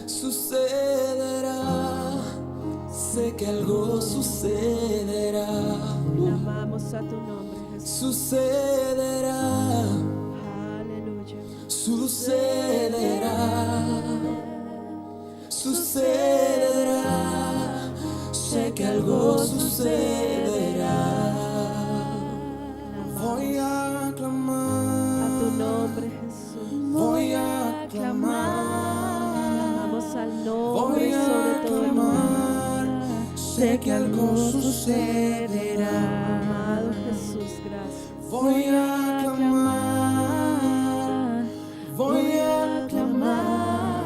Sucederá, sé que algo sucederá. Amamos a tu nombre, Jesús. Sucederá, Aleluya. sucederá, sé que algo sucederá. Voy a clamar A tu nombre, Jesús. voy a clamar, Amamos al nombre voy sobre a todo el clamar, sé que algo sucederá. Amado Jesús, gracias. Voy a clamar, voy a clamar,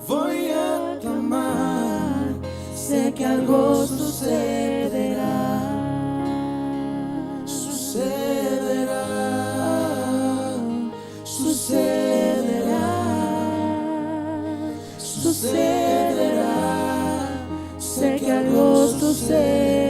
voy a clamar, sé que algo sucederá. Sucederá, sucederá, sé que algo sucederá.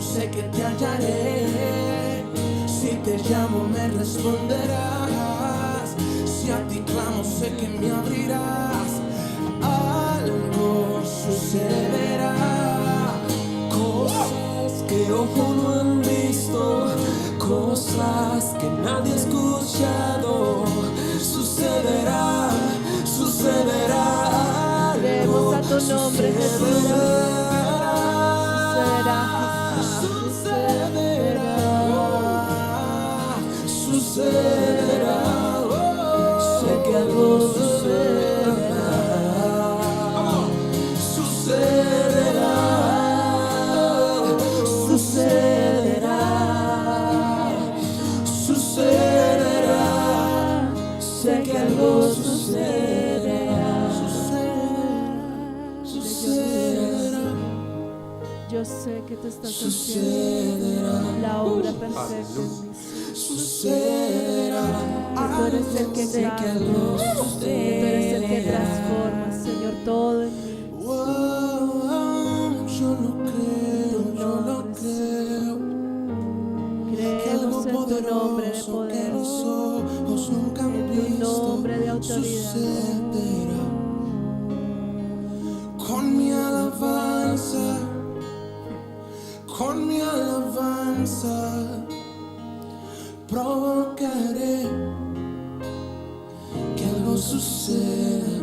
sé que te hallaré. Si te llamo me responderás. Si a ti clamo sé que me abrirás. Algo sucederá. Cosas que ojo no han visto, cosas que nadie ha escuchado. Sucederá, sucederá. Creemos a tu nombre, Jesús. Sucederá, sé que algo sucederá, sucederá, sucederá, sucederá, sé que algo sucederá, sucederá. Yo sé que tú estás haciendo la obra perfecta en mí. Sucederá, Que tú eres el que cambia, que tú eres el que transforma, Señor, todo en mí. Yo lo creo, yo lo creo. Creemos en tu nombre de poder, en tu nombre de autoridad. Sucederá. Con mi alabanza, con mi alabanza, provocaré que algo suceda,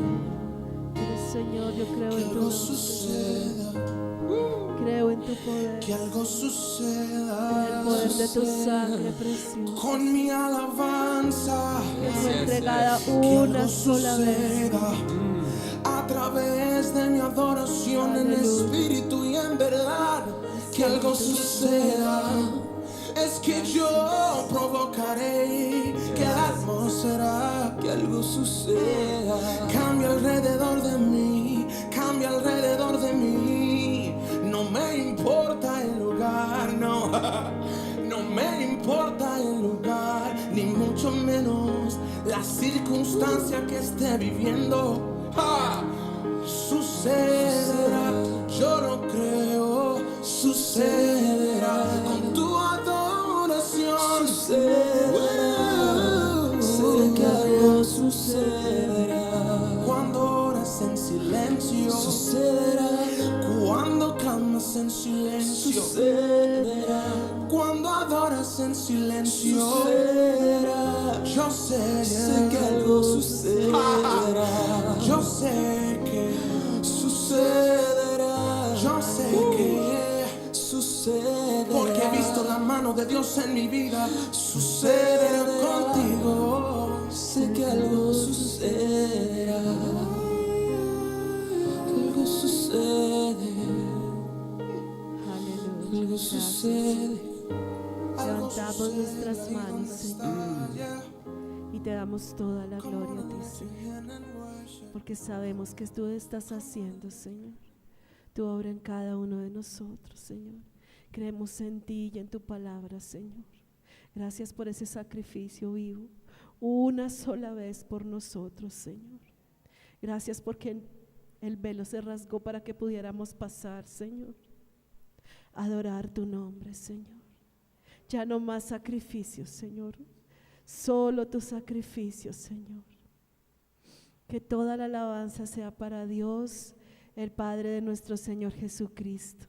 Señor, yo creo que en tu algo nombre, suceda, creo en tu poder, que algo en suceda. el poder de tu sangre preciosa, Con mi alabanza, que fue entregada que una algo sola vez. suceda. A través de mi adoración en espíritu y en verdad, que algo suceda. Es que yo provocaré que la atmósfera, que algo suceda. Cambia alrededor de mí, cambia alrededor de mí. No me importa el lugar, no. No me importa el lugar, ni mucho menos la circunstancia que esté viviendo. ¡Ja! Sucederá, yo lo creo, sucederá con tu adoración. Sucederá, sé que algo sucederá. Cuando oras en silencio, sucederá. Cuando clamas en silencio, sucederá. Cuando adoras en silencio, sucederá. Yo sé que algo sucederá. Yo sé que sucederá. Yo sé que sucederá. Porque he visto la mano de Dios en mi vida. Sucederá contigo. Sé que algo sucederá. Algo sucede. Aleluya. Algo sucede. Levantamos nuestras manos, Señor, y te damos toda la gloria a ti, Señor, porque sabemos que tú estás haciendo, Señor, tu obra en cada uno de nosotros, Señor. Creemos en ti y en tu palabra, Señor. Gracias por ese sacrificio vivo, una sola vez por nosotros, Señor. Gracias porque el velo se rasgó para que pudiéramos pasar, Señor, a adorar tu nombre, Señor. Ya no más sacrificios, Señor, solo tu sacrificio, Señor. Que toda la alabanza sea para Dios, el Padre de nuestro Señor Jesucristo.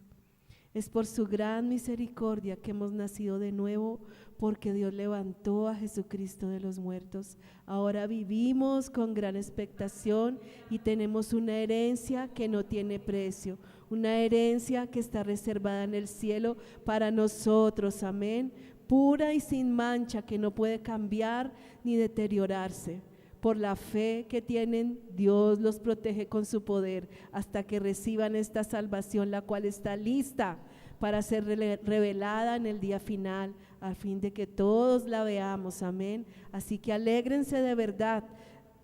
Es por su gran misericordia que hemos nacido de nuevo, porque Dios levantó a Jesucristo de los muertos. Ahora vivimos con gran expectación y tenemos una herencia que no tiene precio, una herencia que está reservada en el cielo para nosotros, amén, pura y sin mancha, que no puede cambiar ni deteriorarse. Por la fe que tienen, Dios los protege con su poder hasta que reciban esta salvación, la cual está lista para ser revelada en el día final, a fin de que todos la veamos, amén. Así que alégrense de verdad.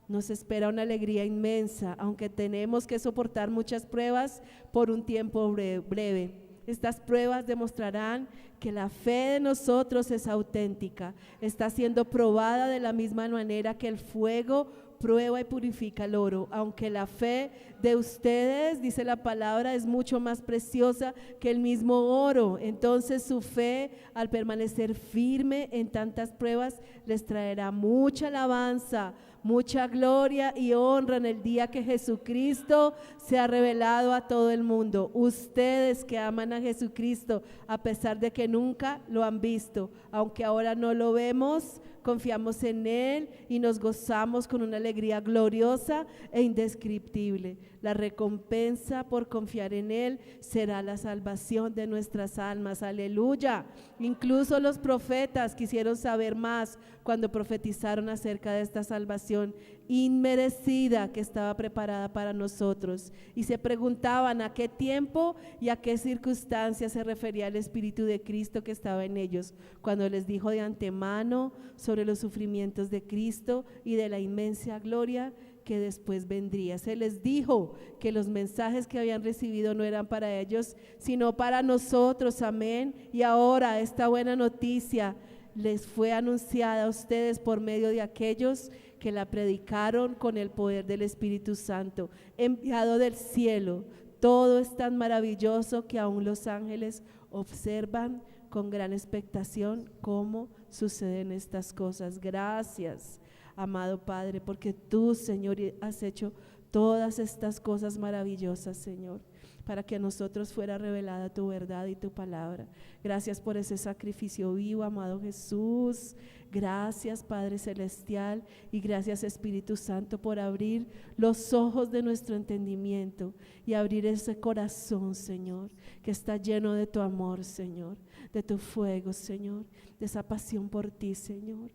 Nos espera una alegría inmensa, aunque tenemos que soportar muchas pruebas por un tiempo breve. Estas pruebas demostrarán que la fe de nosotros es auténtica, está siendo probada de la misma manera que el fuego prueba y purifica el oro, aunque la fe de ustedes, dice la palabra, es mucho más preciosa que el mismo oro. Entonces su fe, al permanecer firme en tantas pruebas, les traerá mucha alabanza, mucha gloria y honra en el día que Jesucristo se ha revelado a todo el mundo. Ustedes que aman a Jesucristo, a pesar de que nunca lo han visto, aunque ahora no lo vemos, confiamos en Él y nos gozamos con una alegría gloriosa e indescriptible. La recompensa por confiar en Él será la salvación de nuestras almas. Aleluya. Incluso los profetas quisieron saber más cuando profetizaron acerca de esta salvación inmerecida que estaba preparada para nosotros, y se preguntaban a qué tiempo y a qué circunstancias se refería el Espíritu de Cristo que estaba en ellos, cuando les dijo de antemano sobre los sufrimientos de Cristo y de la inmensa gloria que después vendría. Se les dijo que los mensajes que habían recibido no eran para ellos, sino para nosotros, amén. Y ahora esta buena noticia les fue anunciada a ustedes por medio de aquellos que la predicaron con el poder del Espíritu Santo, enviado del cielo. Todo es tan maravilloso que aún los ángeles observan con gran expectación cómo suceden estas cosas. Gracias, amado Padre, porque tú, Señor, has hecho todas estas cosas maravillosas, Señor, para que a nosotros fuera revelada tu verdad y tu palabra. Gracias por ese sacrificio vivo, amado Jesús. Gracias, Padre Celestial, y gracias, Espíritu Santo, por abrir los ojos de nuestro entendimiento y abrir ese corazón, Señor, que está lleno de tu amor, Señor, de tu fuego, Señor, de esa pasión por ti, Señor.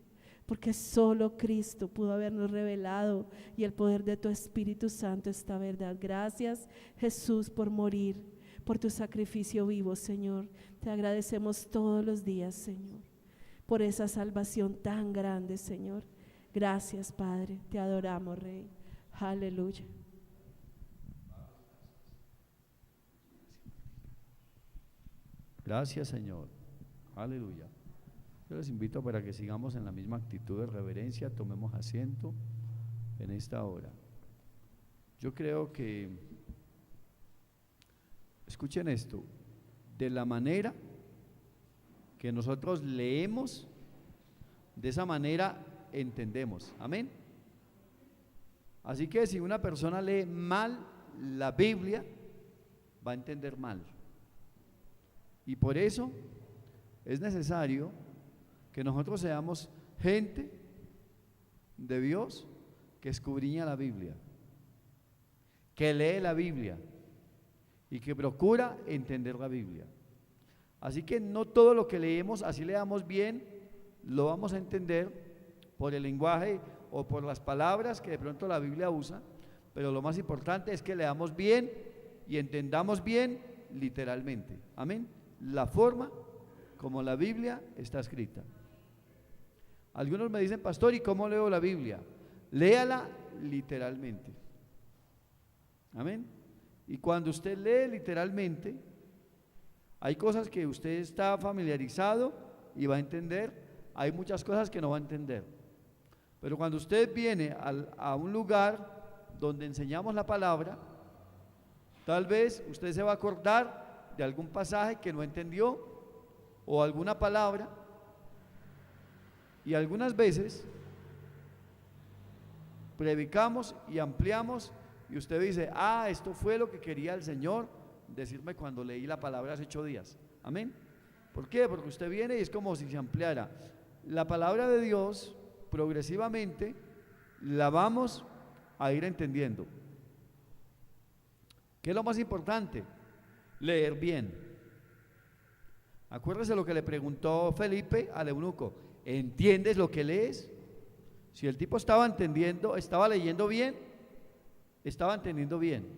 Porque solo Cristo pudo habernos revelado, y el poder de tu Espíritu Santo esta verdad. Gracias, Jesús, por morir, por tu sacrificio vivo, Señor. Te agradecemos todos los días, Señor, por esa salvación tan grande, Señor. Gracias, Padre, te adoramos, Rey. Aleluya. Gracias, Señor. Aleluya. Yo les invito para que sigamos en la misma actitud de reverencia, tomemos asiento en esta hora. Yo creo que, escuchen esto, de la manera que nosotros leemos, de esa manera entendemos. Amén. Así que si una persona lee mal la Biblia, va a entender mal. Y por eso es necesario que nosotros seamos gente de Dios que escudriña la Biblia, que lee la Biblia y que procura entender la Biblia. Así que no todo lo que leemos, así leamos bien, lo vamos a entender por el lenguaje o por las palabras que de pronto la Biblia usa, pero lo más importante es que leamos bien y entendamos bien literalmente. Amén. La forma como la Biblia está escrita. Algunos me dicen, pastor, ¿y cómo leo la Biblia? Léala literalmente. Amén. Y cuando usted lee literalmente, hay cosas que usted está familiarizado y va a entender, hay muchas cosas que no va a entender. Pero cuando usted viene a un lugar donde enseñamos la palabra, tal vez usted se va a acordar de algún pasaje que no entendió o alguna palabra. Y algunas veces predicamos y ampliamos y usted dice, esto fue lo que quería el Señor decirme cuando leí la palabra hace 8 días. Amén. ¿Por qué? Porque usted viene y es como si se ampliara. La palabra de Dios progresivamente la vamos a ir entendiendo. ¿Qué es lo más importante? Leer bien. Acuérdese lo que le preguntó Felipe al eunuco. ¿Entiendes lo que lees? Si el tipo estaba entendiendo, estaba leyendo bien, estaba entendiendo bien,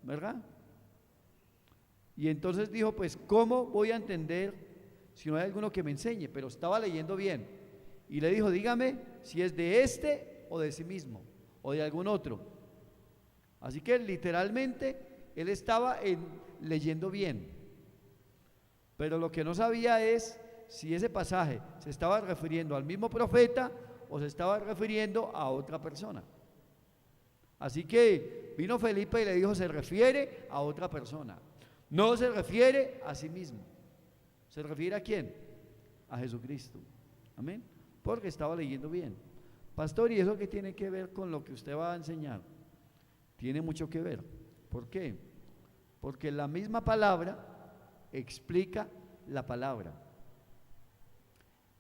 ¿verdad? Y entonces dijo, pues, ¿cómo voy a entender si no hay alguno que me enseñe? Pero estaba leyendo bien. Y le dijo, dígame si es de este o de sí mismo, o de algún otro. Así que literalmente él estaba leyendo bien. Pero lo que no sabía es si ese pasaje se estaba refiriendo al mismo profeta o se estaba refiriendo a otra persona. Así que vino Felipe y le dijo, se refiere a otra persona, no se refiere a sí mismo. ¿Se refiere a quién? A Jesucristo. Amén. Porque estaba leyendo bien. Pastor, ¿y eso qué tiene que ver con lo que usted va a enseñar? Tiene mucho que ver. ¿Por qué? Porque la misma palabra explica la palabra.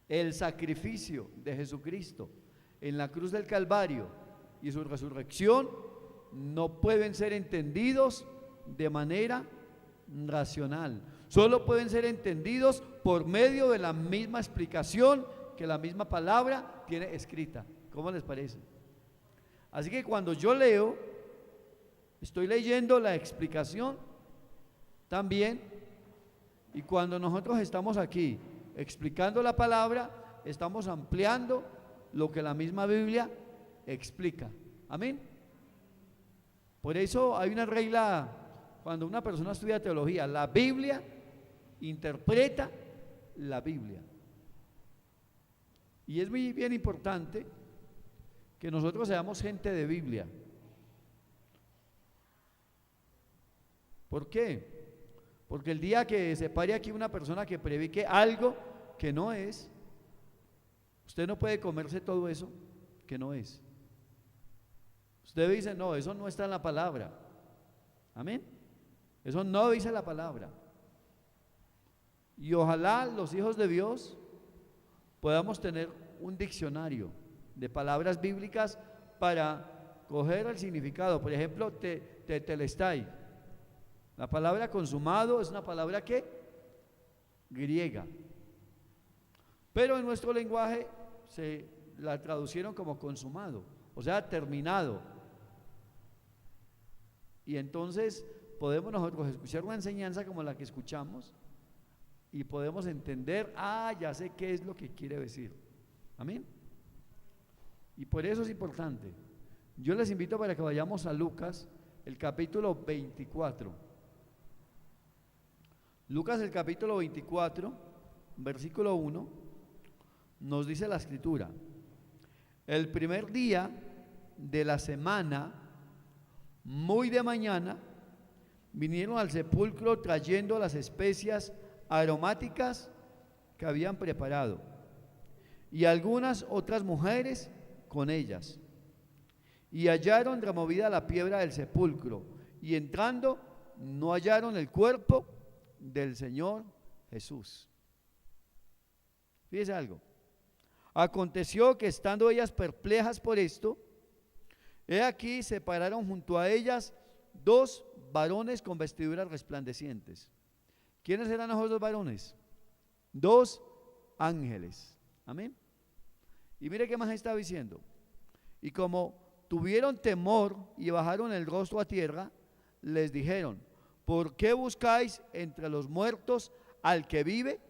El sacrificio de Jesucristo en la cruz del Calvario y su resurrección no pueden ser entendidos de manera racional. Solo pueden ser entendidos por medio de la misma explicación que la misma palabra tiene escrita. ¿Cómo les parece? Así que cuando yo leo, estoy leyendo la explicación también, y cuando nosotros estamos aquí explicando la palabra, estamos ampliando lo que la misma Biblia explica. Amén. Por eso hay una regla cuando una persona estudia teología: la Biblia interpreta la Biblia. Y es muy bien importante que nosotros seamos gente de Biblia. ¿Por qué? Porque el día que se pare aquí una persona que predique algo que no es, usted no puede comerse todo eso que no es. Usted dice, no, eso no está en la palabra. Amén. Eso no dice la palabra. Y ojalá los hijos de Dios podamos tener un diccionario de palabras bíblicas para coger el significado. Por ejemplo, tetelestai. La palabra consumado es una palabra que griega, pero en nuestro lenguaje se la traducieron como consumado, o sea, terminado. Y entonces podemos nosotros escuchar una enseñanza como la que escuchamos y podemos entender, ya sé qué es lo que quiere decir. Amén. Y por eso es importante. Yo les invito para que vayamos a Lucas, el capítulo 24. Lucas, el capítulo 24, versículo 1, nos dice la escritura: el primer día de la semana, muy de mañana, vinieron al sepulcro trayendo las especias aromáticas que habían preparado, y algunas otras mujeres con ellas, y hallaron removida la piedra del sepulcro, y entrando no hallaron el cuerpo del Señor Jesús. Fíjese algo. Aconteció que estando ellas perplejas por esto, he aquí se pararon junto a ellas dos varones con vestiduras resplandecientes. ¿Quiénes eran esos dos varones? Dos ángeles. Amén. Y mire qué más está diciendo. Y como tuvieron temor y bajaron el rostro a tierra, les dijeron: ¿por qué buscáis entre los muertos al que vive?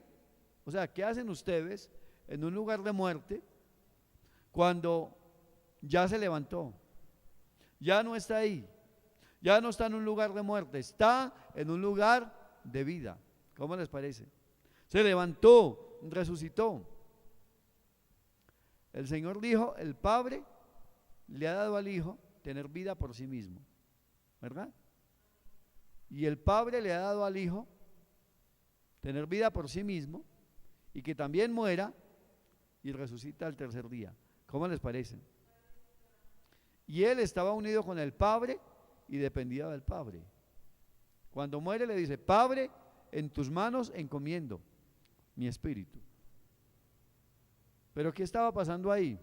O sea, ¿qué hacen ustedes en un lugar de muerte cuando ya se levantó? Ya no está ahí, ya no está en un lugar de muerte, está en un lugar de vida. ¿Cómo les parece? Se levantó, resucitó. El Señor dijo: el Padre le ha dado al Hijo tener vida por sí mismo, ¿verdad? Y el Padre le ha dado al Hijo tener vida por sí mismo y que también muera y resucita al tercer día. ¿Cómo les parece? Y él estaba unido con el Padre y dependía del Padre. Cuando muere le dice: Padre, en tus manos encomiendo mi espíritu. Pero ¿qué estaba pasando ahí?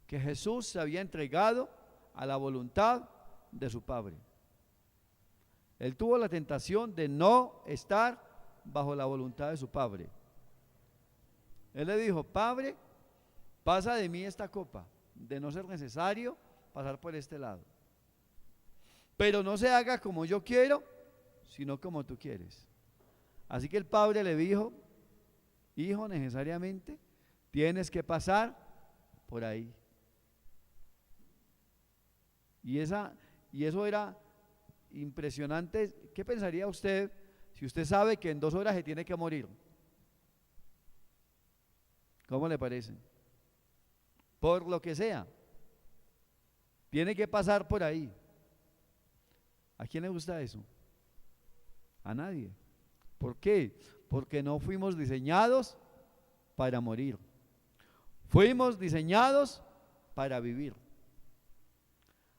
Que Jesús se había entregado a la voluntad de su Padre. Él tuvo la tentación de no estar bajo la voluntad de su Padre. Él le dijo: Padre, pasa de mí esta copa, de no ser necesario pasar por este lado. Pero no se haga como yo quiero, sino como tú quieres. Así que el Padre le dijo: Hijo, necesariamente tienes que pasar por ahí. Y eso era impresionante. ¿Qué pensaría usted si usted sabe que en 2 horas se tiene que morir? ¿Cómo le parece? por lo que sea. Tiene que pasar por ahí. ¿A quién le gusta eso? A nadie. ¿Por qué? Porque no fuimos diseñados para morir. Fuimos diseñados para vivir.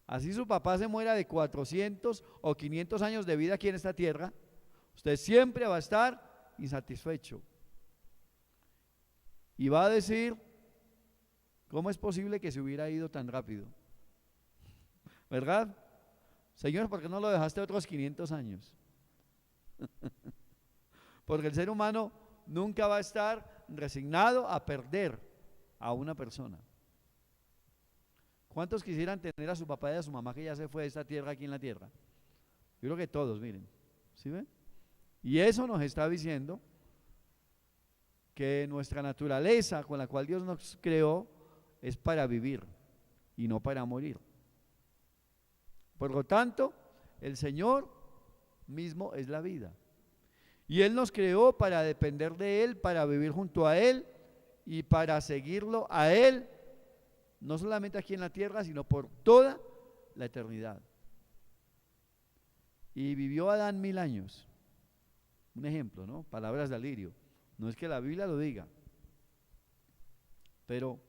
Así su papá se muera de 400 o 500 años de vida aquí en esta tierra, usted siempre va a estar insatisfecho. Y va a decir, ¿cómo es posible que se hubiera ido tan rápido? ¿Verdad? Señor, ¿por qué no lo dejaste otros 500 años? Porque el ser humano nunca va a estar resignado a perder a una persona. ¿Cuántos quisieran tener a su papá y a su mamá que ya se fue de esta tierra aquí en la tierra? Yo creo que todos, miren, ¿sí ven? Y eso nos está diciendo que nuestra naturaleza con la cual Dios nos creó es para vivir y no para morir. Por lo tanto, el Señor mismo es la vida. Y Él nos creó para depender de Él, para vivir junto a Él y para seguirlo a Él, no solamente aquí en la tierra, sino por toda la eternidad. Y vivió Adán 1000 años. Un ejemplo, ¿no? Palabras de Alirio. No es que la Biblia lo diga, pero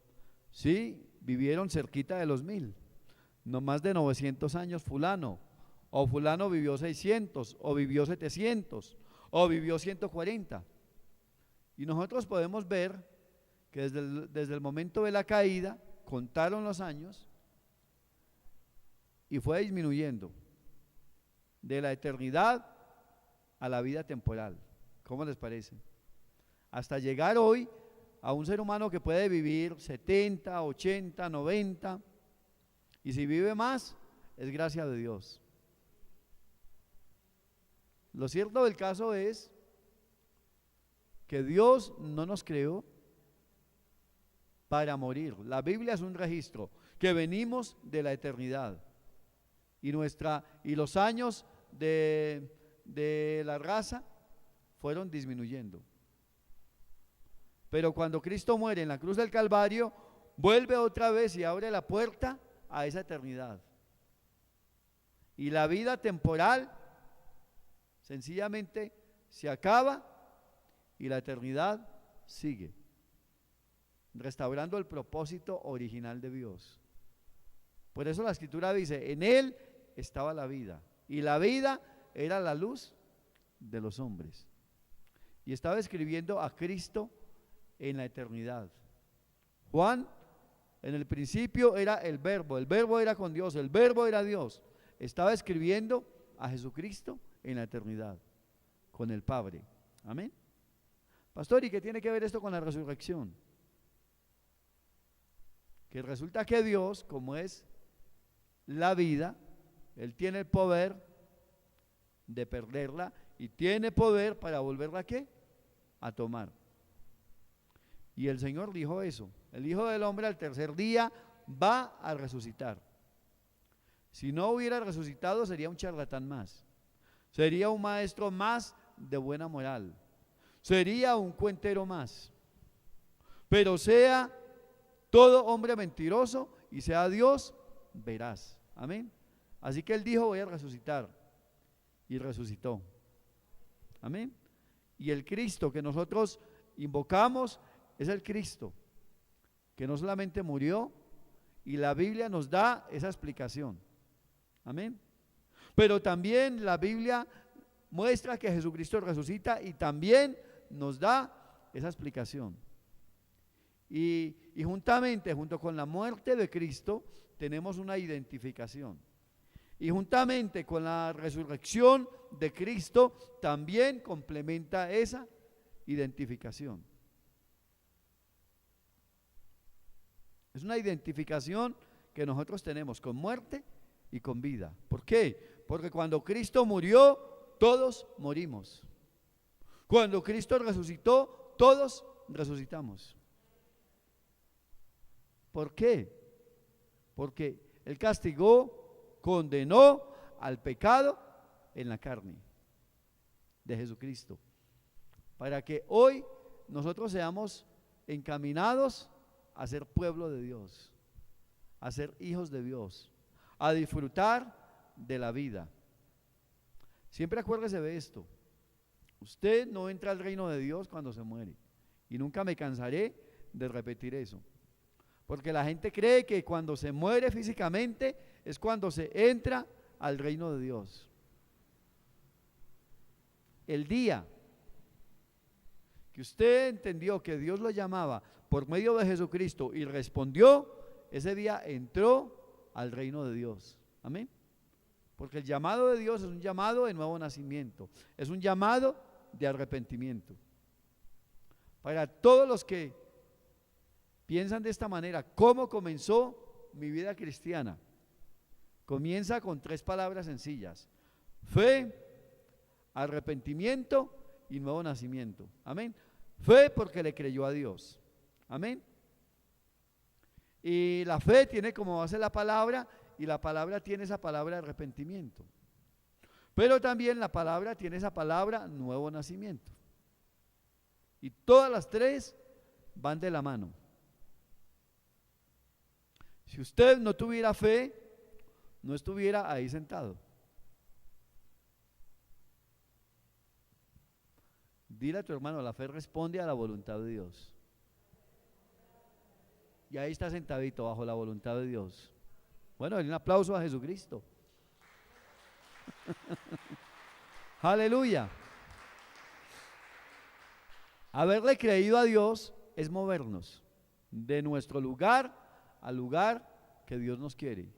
sí vivieron cerquita de los 1000. No más de 900 años fulano, o fulano vivió 600, o vivió 700, o vivió 140. Y nosotros podemos ver que desde el momento de la caída, contaron los años y fue disminuyendo de la eternidad a la vida temporal. ¿Cómo les parece? Hasta llegar hoy a un ser humano que puede vivir 70, 80, 90, y si vive más, es gracia de Dios. Lo cierto del caso es que Dios no nos creó para morir. La Biblia es un registro que venimos de la eternidad y los años de la raza fueron disminuyendo. Pero cuando Cristo muere en la cruz del Calvario, vuelve otra vez y abre la puerta a esa eternidad. Y la vida temporal sencillamente se acaba y la eternidad sigue, restaurando el propósito original de Dios. Por eso la Escritura dice, en Él estaba la vida, y la vida era la luz de los hombres. Y estaba escribiendo a Cristo en la eternidad. Juan, en el principio era el verbo era con Dios, el verbo era Dios. Estaba escribiendo a Jesucristo en la eternidad, con el Padre. Amén. Pastor, ¿y qué tiene que ver esto con la resurrección? Que resulta que Dios, como es la vida, Él tiene el poder de perderla y tiene poder para volverla ¿a qué? A tomar. Y el Señor dijo eso, el Hijo del Hombre al tercer día va a resucitar. Si no hubiera resucitado sería un charlatán más, sería un maestro más de buena moral, sería un cuentero más, pero sea todo hombre mentiroso y sea Dios veraz. Amén. Así que Él dijo, voy a resucitar, y resucitó. Amén. Y el Cristo que nosotros invocamos es el Cristo que no solamente murió, y la Biblia nos da esa explicación. Amén. Pero también la Biblia muestra que Jesucristo resucita y también nos da esa explicación. Y juntamente, junto con la muerte de Cristo, tenemos una identificación. Y juntamente con la resurrección de Cristo, también complementa esa identificación. Es una identificación que nosotros tenemos con muerte y con vida. ¿Por qué? Porque cuando Cristo murió, todos morimos. Cuando Cristo resucitó, todos resucitamos. ¿Por qué? Porque Él castigó, condenó al pecado en la carne de Jesucristo, para que hoy nosotros seamos encaminados a ser pueblo de Dios, a ser hijos de Dios, a disfrutar de la vida. Siempre acuérdese de esto: usted no entra al reino de Dios cuando se muere, y nunca me cansaré de repetir eso, porque la gente cree que cuando se muere físicamente es cuando se entra al reino de Dios. El día que usted entendió que Dios lo llamaba por medio de Jesucristo y respondió, ese día entró al reino de Dios. Amén. Porque el llamado de Dios es un llamado de nuevo nacimiento, es un llamado de arrepentimiento. Para todos los que piensan de esta manera, ¿cómo comenzó mi vida cristiana? Comienza con 3 palabras sencillas: fe, arrepentimiento y nuevo nacimiento. Amén. Fe porque le creyó a Dios. Amén. Y la fe tiene como base la palabra, y la palabra tiene esa palabra de arrepentimiento. Pero también la palabra tiene esa palabra nuevo nacimiento. Y todas las 3 van de la mano. Si usted no tuviera fe, no estuviera ahí sentado. Dile a tu hermano: la fe responde a la voluntad de Dios. Y ahí está sentadito bajo la voluntad de Dios. Bueno, un aplauso a Jesucristo. Aleluya. Haberle creído a Dios es movernos de nuestro lugar al lugar que Dios nos quiere.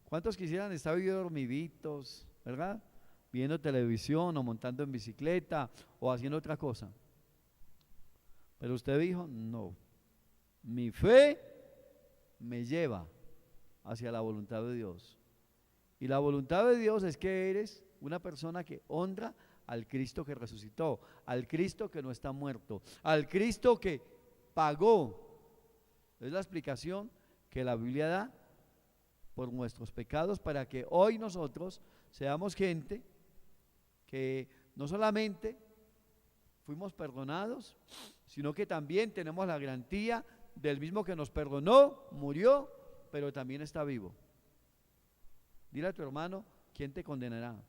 ¿Cuántos quisieran estar viviendo dormiditos, verdad? Viendo televisión o montando en bicicleta o haciendo otra cosa? Pero usted dijo: no, mi fe me lleva hacia la voluntad de Dios. Y la voluntad de Dios es que eres una persona que honra al Cristo que resucitó, al Cristo que no está muerto, al Cristo que pagó. Es la explicación que la Biblia da por nuestros pecados, para que hoy nosotros seamos gente que no solamente fuimos perdonados, sino que también tenemos la garantía del mismo que nos perdonó, murió, pero también está vivo. Dile a tu hermano: ¿quién te condenará?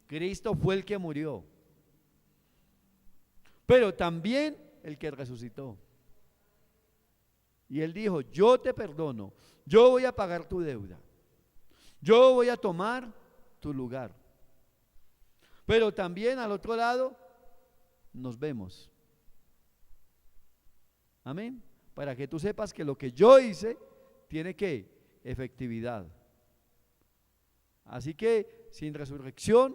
Cristo fue el que murió, pero también el que resucitó. Y él dijo: yo te perdono, yo voy a pagar tu deuda, yo voy a tomar tu lugar. Pero también al otro lado nos vemos. Amén. Para que tú sepas que lo que yo hice tiene que efectividad. Así que sin resurrección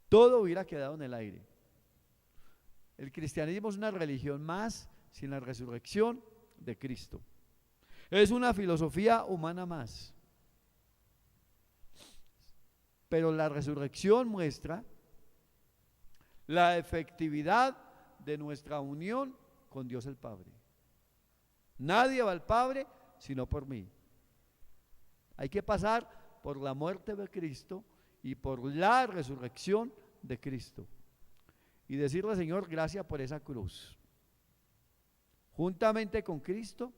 todo hubiera quedado en el aire. El cristianismo es una religión más sin la resurrección de Cristo. Es una filosofía humana más. Pero la resurrección muestra la efectividad de nuestra unión con Dios el Padre. Nadie va al Padre sino por mí. Hay que pasar por la muerte de Cristo y por la resurrección de Cristo y decirle: Señor, gracias por esa cruz. Juntamente con Cristo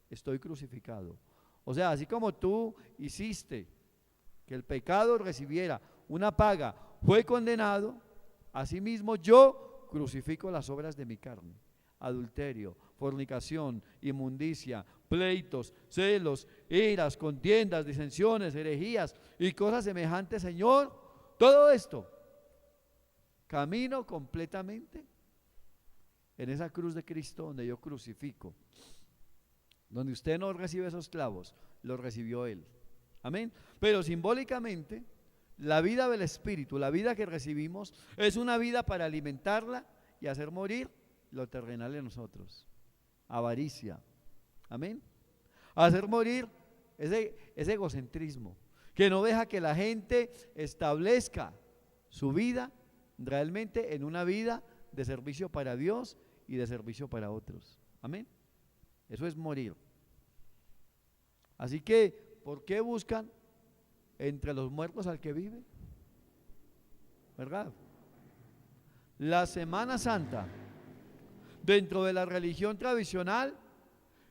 estoy crucificado. O sea, así como tú hiciste que el pecado recibiera una paga, fue condenado, asimismo yo crucifico las obras de mi carne: adulterio, fornicación, inmundicia, pleitos, celos, iras, contiendas, disensiones, herejías y cosas semejantes. Señor, todo esto camino completamente en esa cruz de Cristo, donde yo crucifico, donde usted no recibe esos clavos, los recibió Él. Amén. Pero simbólicamente, la vida del Espíritu, la vida que recibimos, es una vida para alimentarla y hacer morir lo terrenal en nosotros. Avaricia. Amén. Hacer morir ese egocentrismo que no deja que la gente establezca su vida realmente en una vida de servicio para Dios y de servicio para otros. Amén. Eso es morir. Así que, ¿por qué buscan entre los muertos al que vive? ¿Verdad? La Semana Santa, dentro de la religión tradicional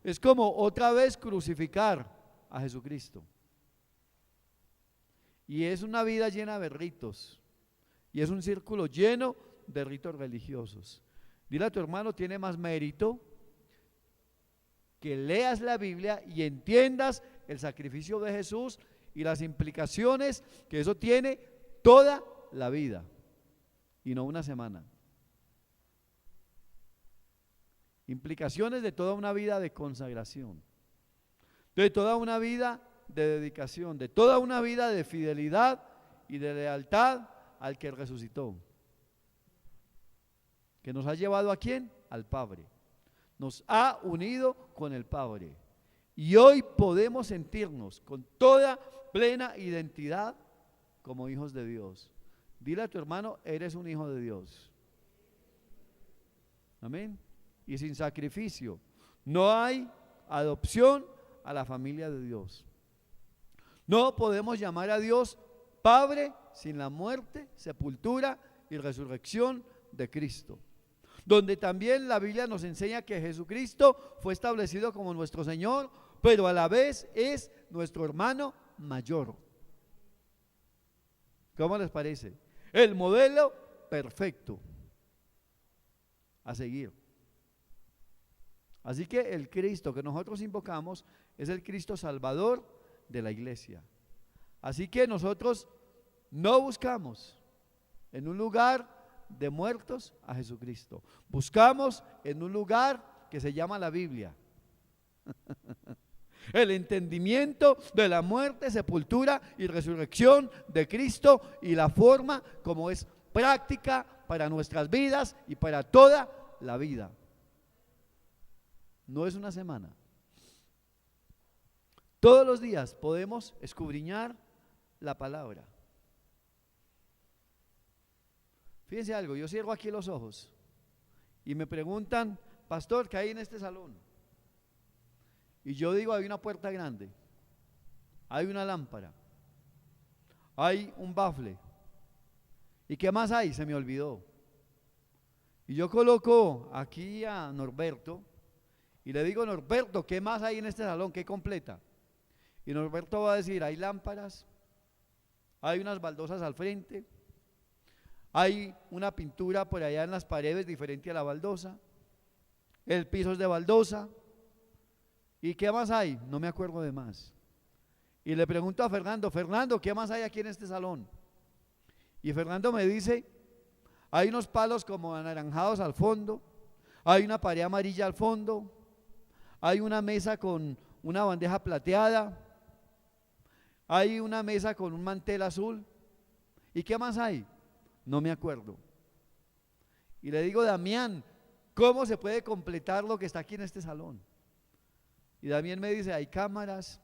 es como otra vez crucificar a Jesucristo. Y es una vida llena de ritos, y es un círculo lleno de ritos religiosos. Dile a tu hermano, tiene más mérito que leas la Biblia y entiendas el sacrificio de Jesús y las implicaciones que eso tiene toda la vida y no una semana. Implicaciones de toda una vida de consagración, de toda una vida de dedicación, de toda una vida de fidelidad y de lealtad al que resucitó, que nos ha llevado ¿a quién? Al Padre. Nos ha unido con el Padre. Y hoy podemos sentirnos con toda plena identidad como hijos de Dios. Dile a tu hermano, eres un hijo de Dios. Amén. Y sin sacrificio no hay adopción a la familia de Dios. No podemos llamar a Dios Padre sin la muerte, sepultura y resurrección de Cristo. Donde también la Biblia nos enseña que Jesucristo fue establecido como nuestro Señor, pero a la vez es nuestro hermano mayor. ¿Cómo les parece? El modelo perfecto a seguir. Así que el Cristo que nosotros invocamos es el Cristo Salvador de la iglesia. Así que nosotros no buscamos en un lugar de muertos a Jesucristo. Buscamos en un lugar que se llama la Biblia. El entendimiento de la muerte, sepultura y resurrección de Cristo y la forma como es práctica para nuestras vidas y para toda la vida. No es una semana. Todos los días podemos escudriñar la palabra. Fíjense algo, yo cierro aquí los ojos y me preguntan, pastor, ¿qué hay en este salón? Y yo digo, hay una puerta grande, hay una lámpara, hay un bafle. ¿Y qué más hay? Se me olvidó. Y yo coloco aquí a Norberto y le digo, Norberto, ¿qué más hay en este salón? ¿Qué completa? Y Norberto va a decir, hay lámparas, hay unas baldosas al frente, hay una pintura por allá en las paredes diferente a la baldosa, el piso es de baldosa. ¿Y qué más hay? No me acuerdo de más. Y le pregunto a Fernando, Fernando, ¿qué más hay aquí en este salón? Y Fernando me dice, hay unos palos como anaranjados al fondo, hay una pared amarilla al fondo, hay una mesa con una bandeja plateada, hay una mesa con un mantel azul. ¿Y qué más hay? No me acuerdo. Y le digo, Damián, ¿cómo se puede completar lo que está aquí en este salón? Y Damián me dice, hay cámaras,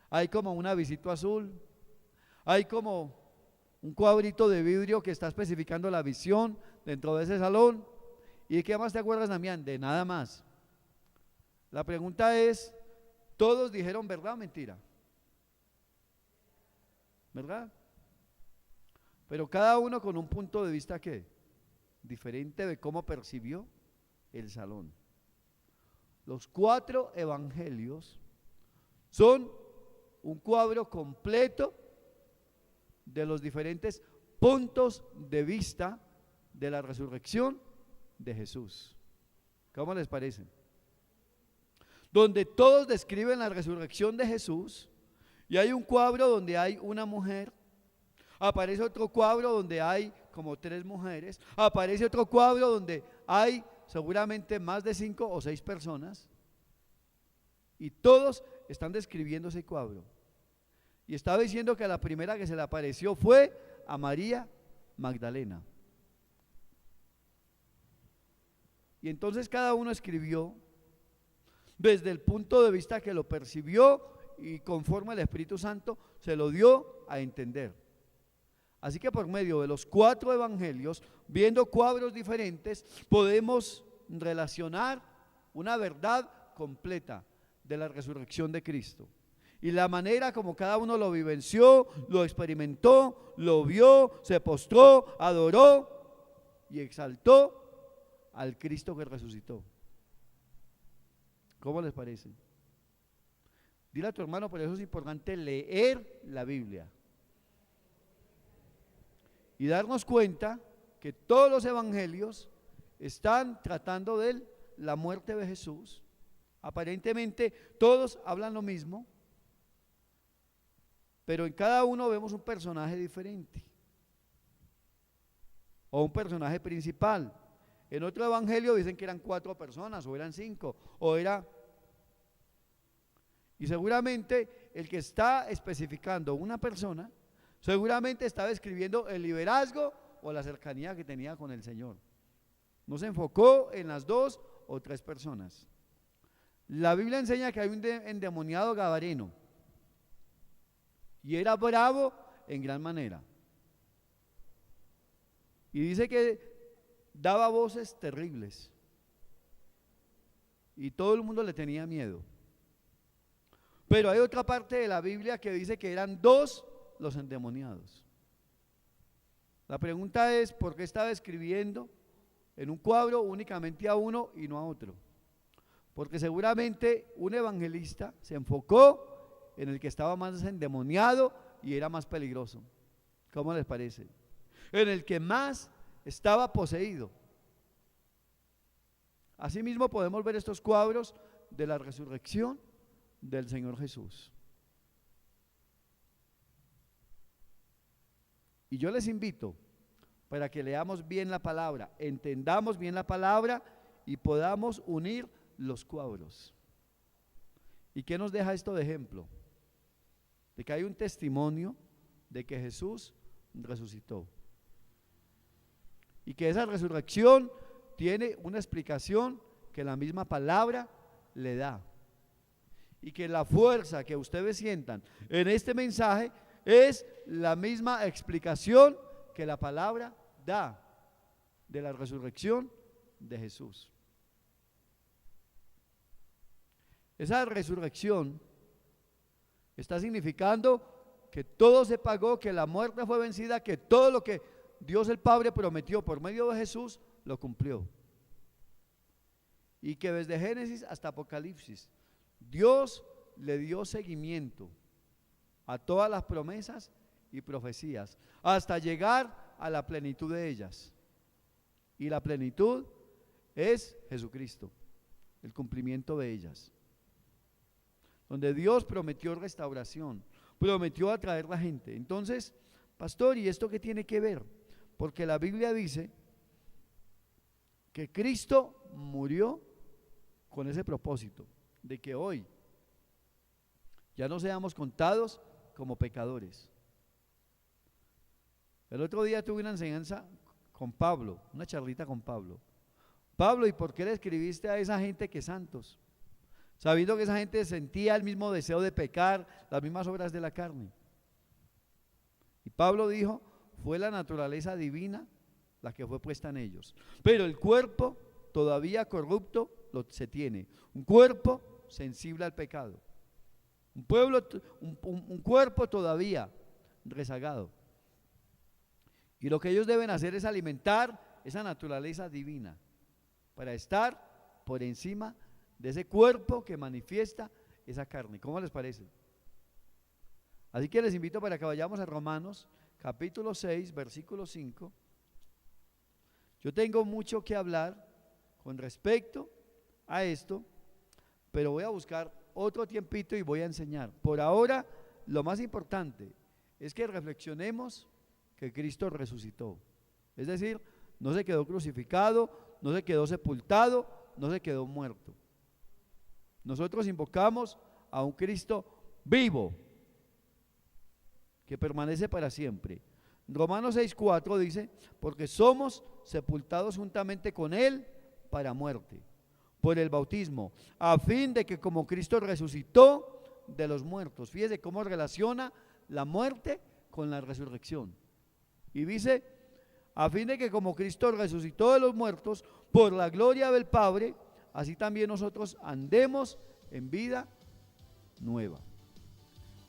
hay como un avisito azul, hay como un cuadrito de vidrio que está especificando la visión dentro de ese salón. ¿Y qué más te acuerdas, Damián? De nada más. La pregunta es, ¿todos dijeron verdad o mentira? ¿Verdad? Pero cada uno con un punto de vista ¿qué? Diferente de cómo percibió el salón. Los 4 evangelios son un cuadro completo de los diferentes puntos de vista de la resurrección de Jesús. ¿Cómo les parece? Donde todos describen la resurrección de Jesús, y hay un cuadro donde hay una mujer, aparece otro cuadro donde hay como 3 mujeres, aparece otro cuadro donde hay seguramente más de 5 o 6 personas, y todos están describiendo ese cuadro. Y estaba diciendo que la primera que se le apareció fue a María Magdalena. Y entonces cada uno escribió desde el punto de vista que lo percibió y conforme el Espíritu Santo se lo dio a entender. Así que por medio de los 4 evangelios, viendo cuadros diferentes, podemos relacionar una verdad completa de la resurrección de Cristo. Y la manera como cada uno lo vivenció, lo experimentó, lo vio, se postró, adoró y exaltó al Cristo que resucitó. ¿Cómo les parece? Dile a tu hermano, por eso es importante leer la Biblia y darnos cuenta que todos los evangelios están tratando de la muerte de Jesús. Aparentemente todos hablan lo mismo, pero en cada uno vemos un personaje diferente o un personaje principal. En otro evangelio dicen que eran 4 personas o eran 5 o era... Y seguramente el que está especificando una persona, seguramente estaba describiendo el liderazgo o la cercanía que tenía con el Señor. No se enfocó en las 2 o 3 personas. La Biblia enseña que hay un endemoniado gadareno y era bravo en gran manera. Y dice que daba voces terribles y todo el mundo le tenía miedo. Pero hay otra parte de la Biblia que dice que eran 2 los endemoniados. La pregunta es, ¿por qué estaba escribiendo en un cuadro únicamente a uno y no a otro? Porque seguramente un evangelista se enfocó en el que estaba más endemoniado y era más peligroso. ¿Cómo les parece? En el que más estaba poseído. Asimismo podemos ver estos cuadros de la resurrección del Señor Jesús. Y yo les invito para que leamos bien la palabra, entendamos bien la palabra y podamos unir los cuadros. ¿Y qué nos deja esto de ejemplo? De que hay un testimonio de que Jesús resucitó y que esa resurrección tiene una explicación que la misma palabra le da, y que la fuerza que ustedes sientan en este mensaje es la misma explicación que la palabra da de la resurrección de Jesús. Esa resurrección está significando que todo se pagó, que la muerte fue vencida, que todo lo que Dios el Padre prometió por medio de Jesús lo cumplió. Y que desde Génesis hasta Apocalipsis Dios le dio seguimiento a todas las promesas y profecías hasta llegar a la plenitud de ellas. Y la plenitud es Jesucristo, el cumplimiento de ellas. Donde Dios prometió restauración, prometió atraer la gente. Entonces, pastor, ¿y esto qué tiene que ver? Porque la Biblia dice que Cristo murió con ese propósito de que hoy ya no seamos contados como pecadores. El otro día tuve una enseñanza con Pablo, una charlita con Pablo. Pablo, ¿y por qué le escribiste a esa gente que santos? Sabiendo que esa gente sentía el mismo deseo de pecar, las mismas obras de la carne. Y Pablo dijo, fue la naturaleza divina la que fue puesta en ellos. Pero el cuerpo todavía corrupto se tiene, un cuerpo sensible al pecado, un cuerpo todavía rezagado. Y lo que ellos deben hacer es alimentar esa naturaleza divina para estar por encima de ese cuerpo que manifiesta esa carne. ¿Cómo les parece? Así que les invito para que vayamos a Romanos capítulo 6, versículo 5. Yo tengo mucho que hablar con respecto a esto, pero voy a buscar otro tiempito y voy a enseñar. Por ahora, lo más importante es que reflexionemos que Cristo resucitó. Es decir, no se quedó crucificado, no se quedó sepultado, no se quedó muerto. Nosotros invocamos a un Cristo vivo, que permanece para siempre. Romanos 6:4 dice, porque somos sepultados juntamente con Él para muerte, por el bautismo, a fin de que como Cristo resucitó de los muertos, fíjese cómo relaciona la muerte con la resurrección. Y dice, a fin de que como Cristo resucitó de los muertos, por la gloria del Padre, así también nosotros andemos en vida nueva.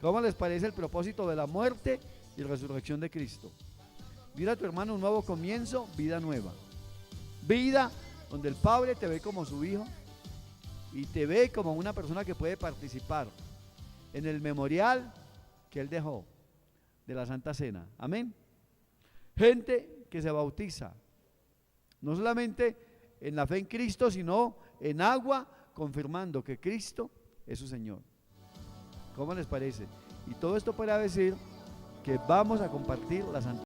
¿Cómo les parece el propósito de la muerte y resurrección de Cristo? Dile a tu hermano, un nuevo comienzo, vida nueva. Vida donde el Padre te ve como su hijo y te ve como una persona que puede participar en el memorial que Él dejó de la Santa Cena. Amén. Gente que se bautiza, no solamente en la fe en Cristo, sino en agua, confirmando que Cristo es su Señor. ¿Cómo les parece? Y todo esto para decir que vamos a compartir la Santa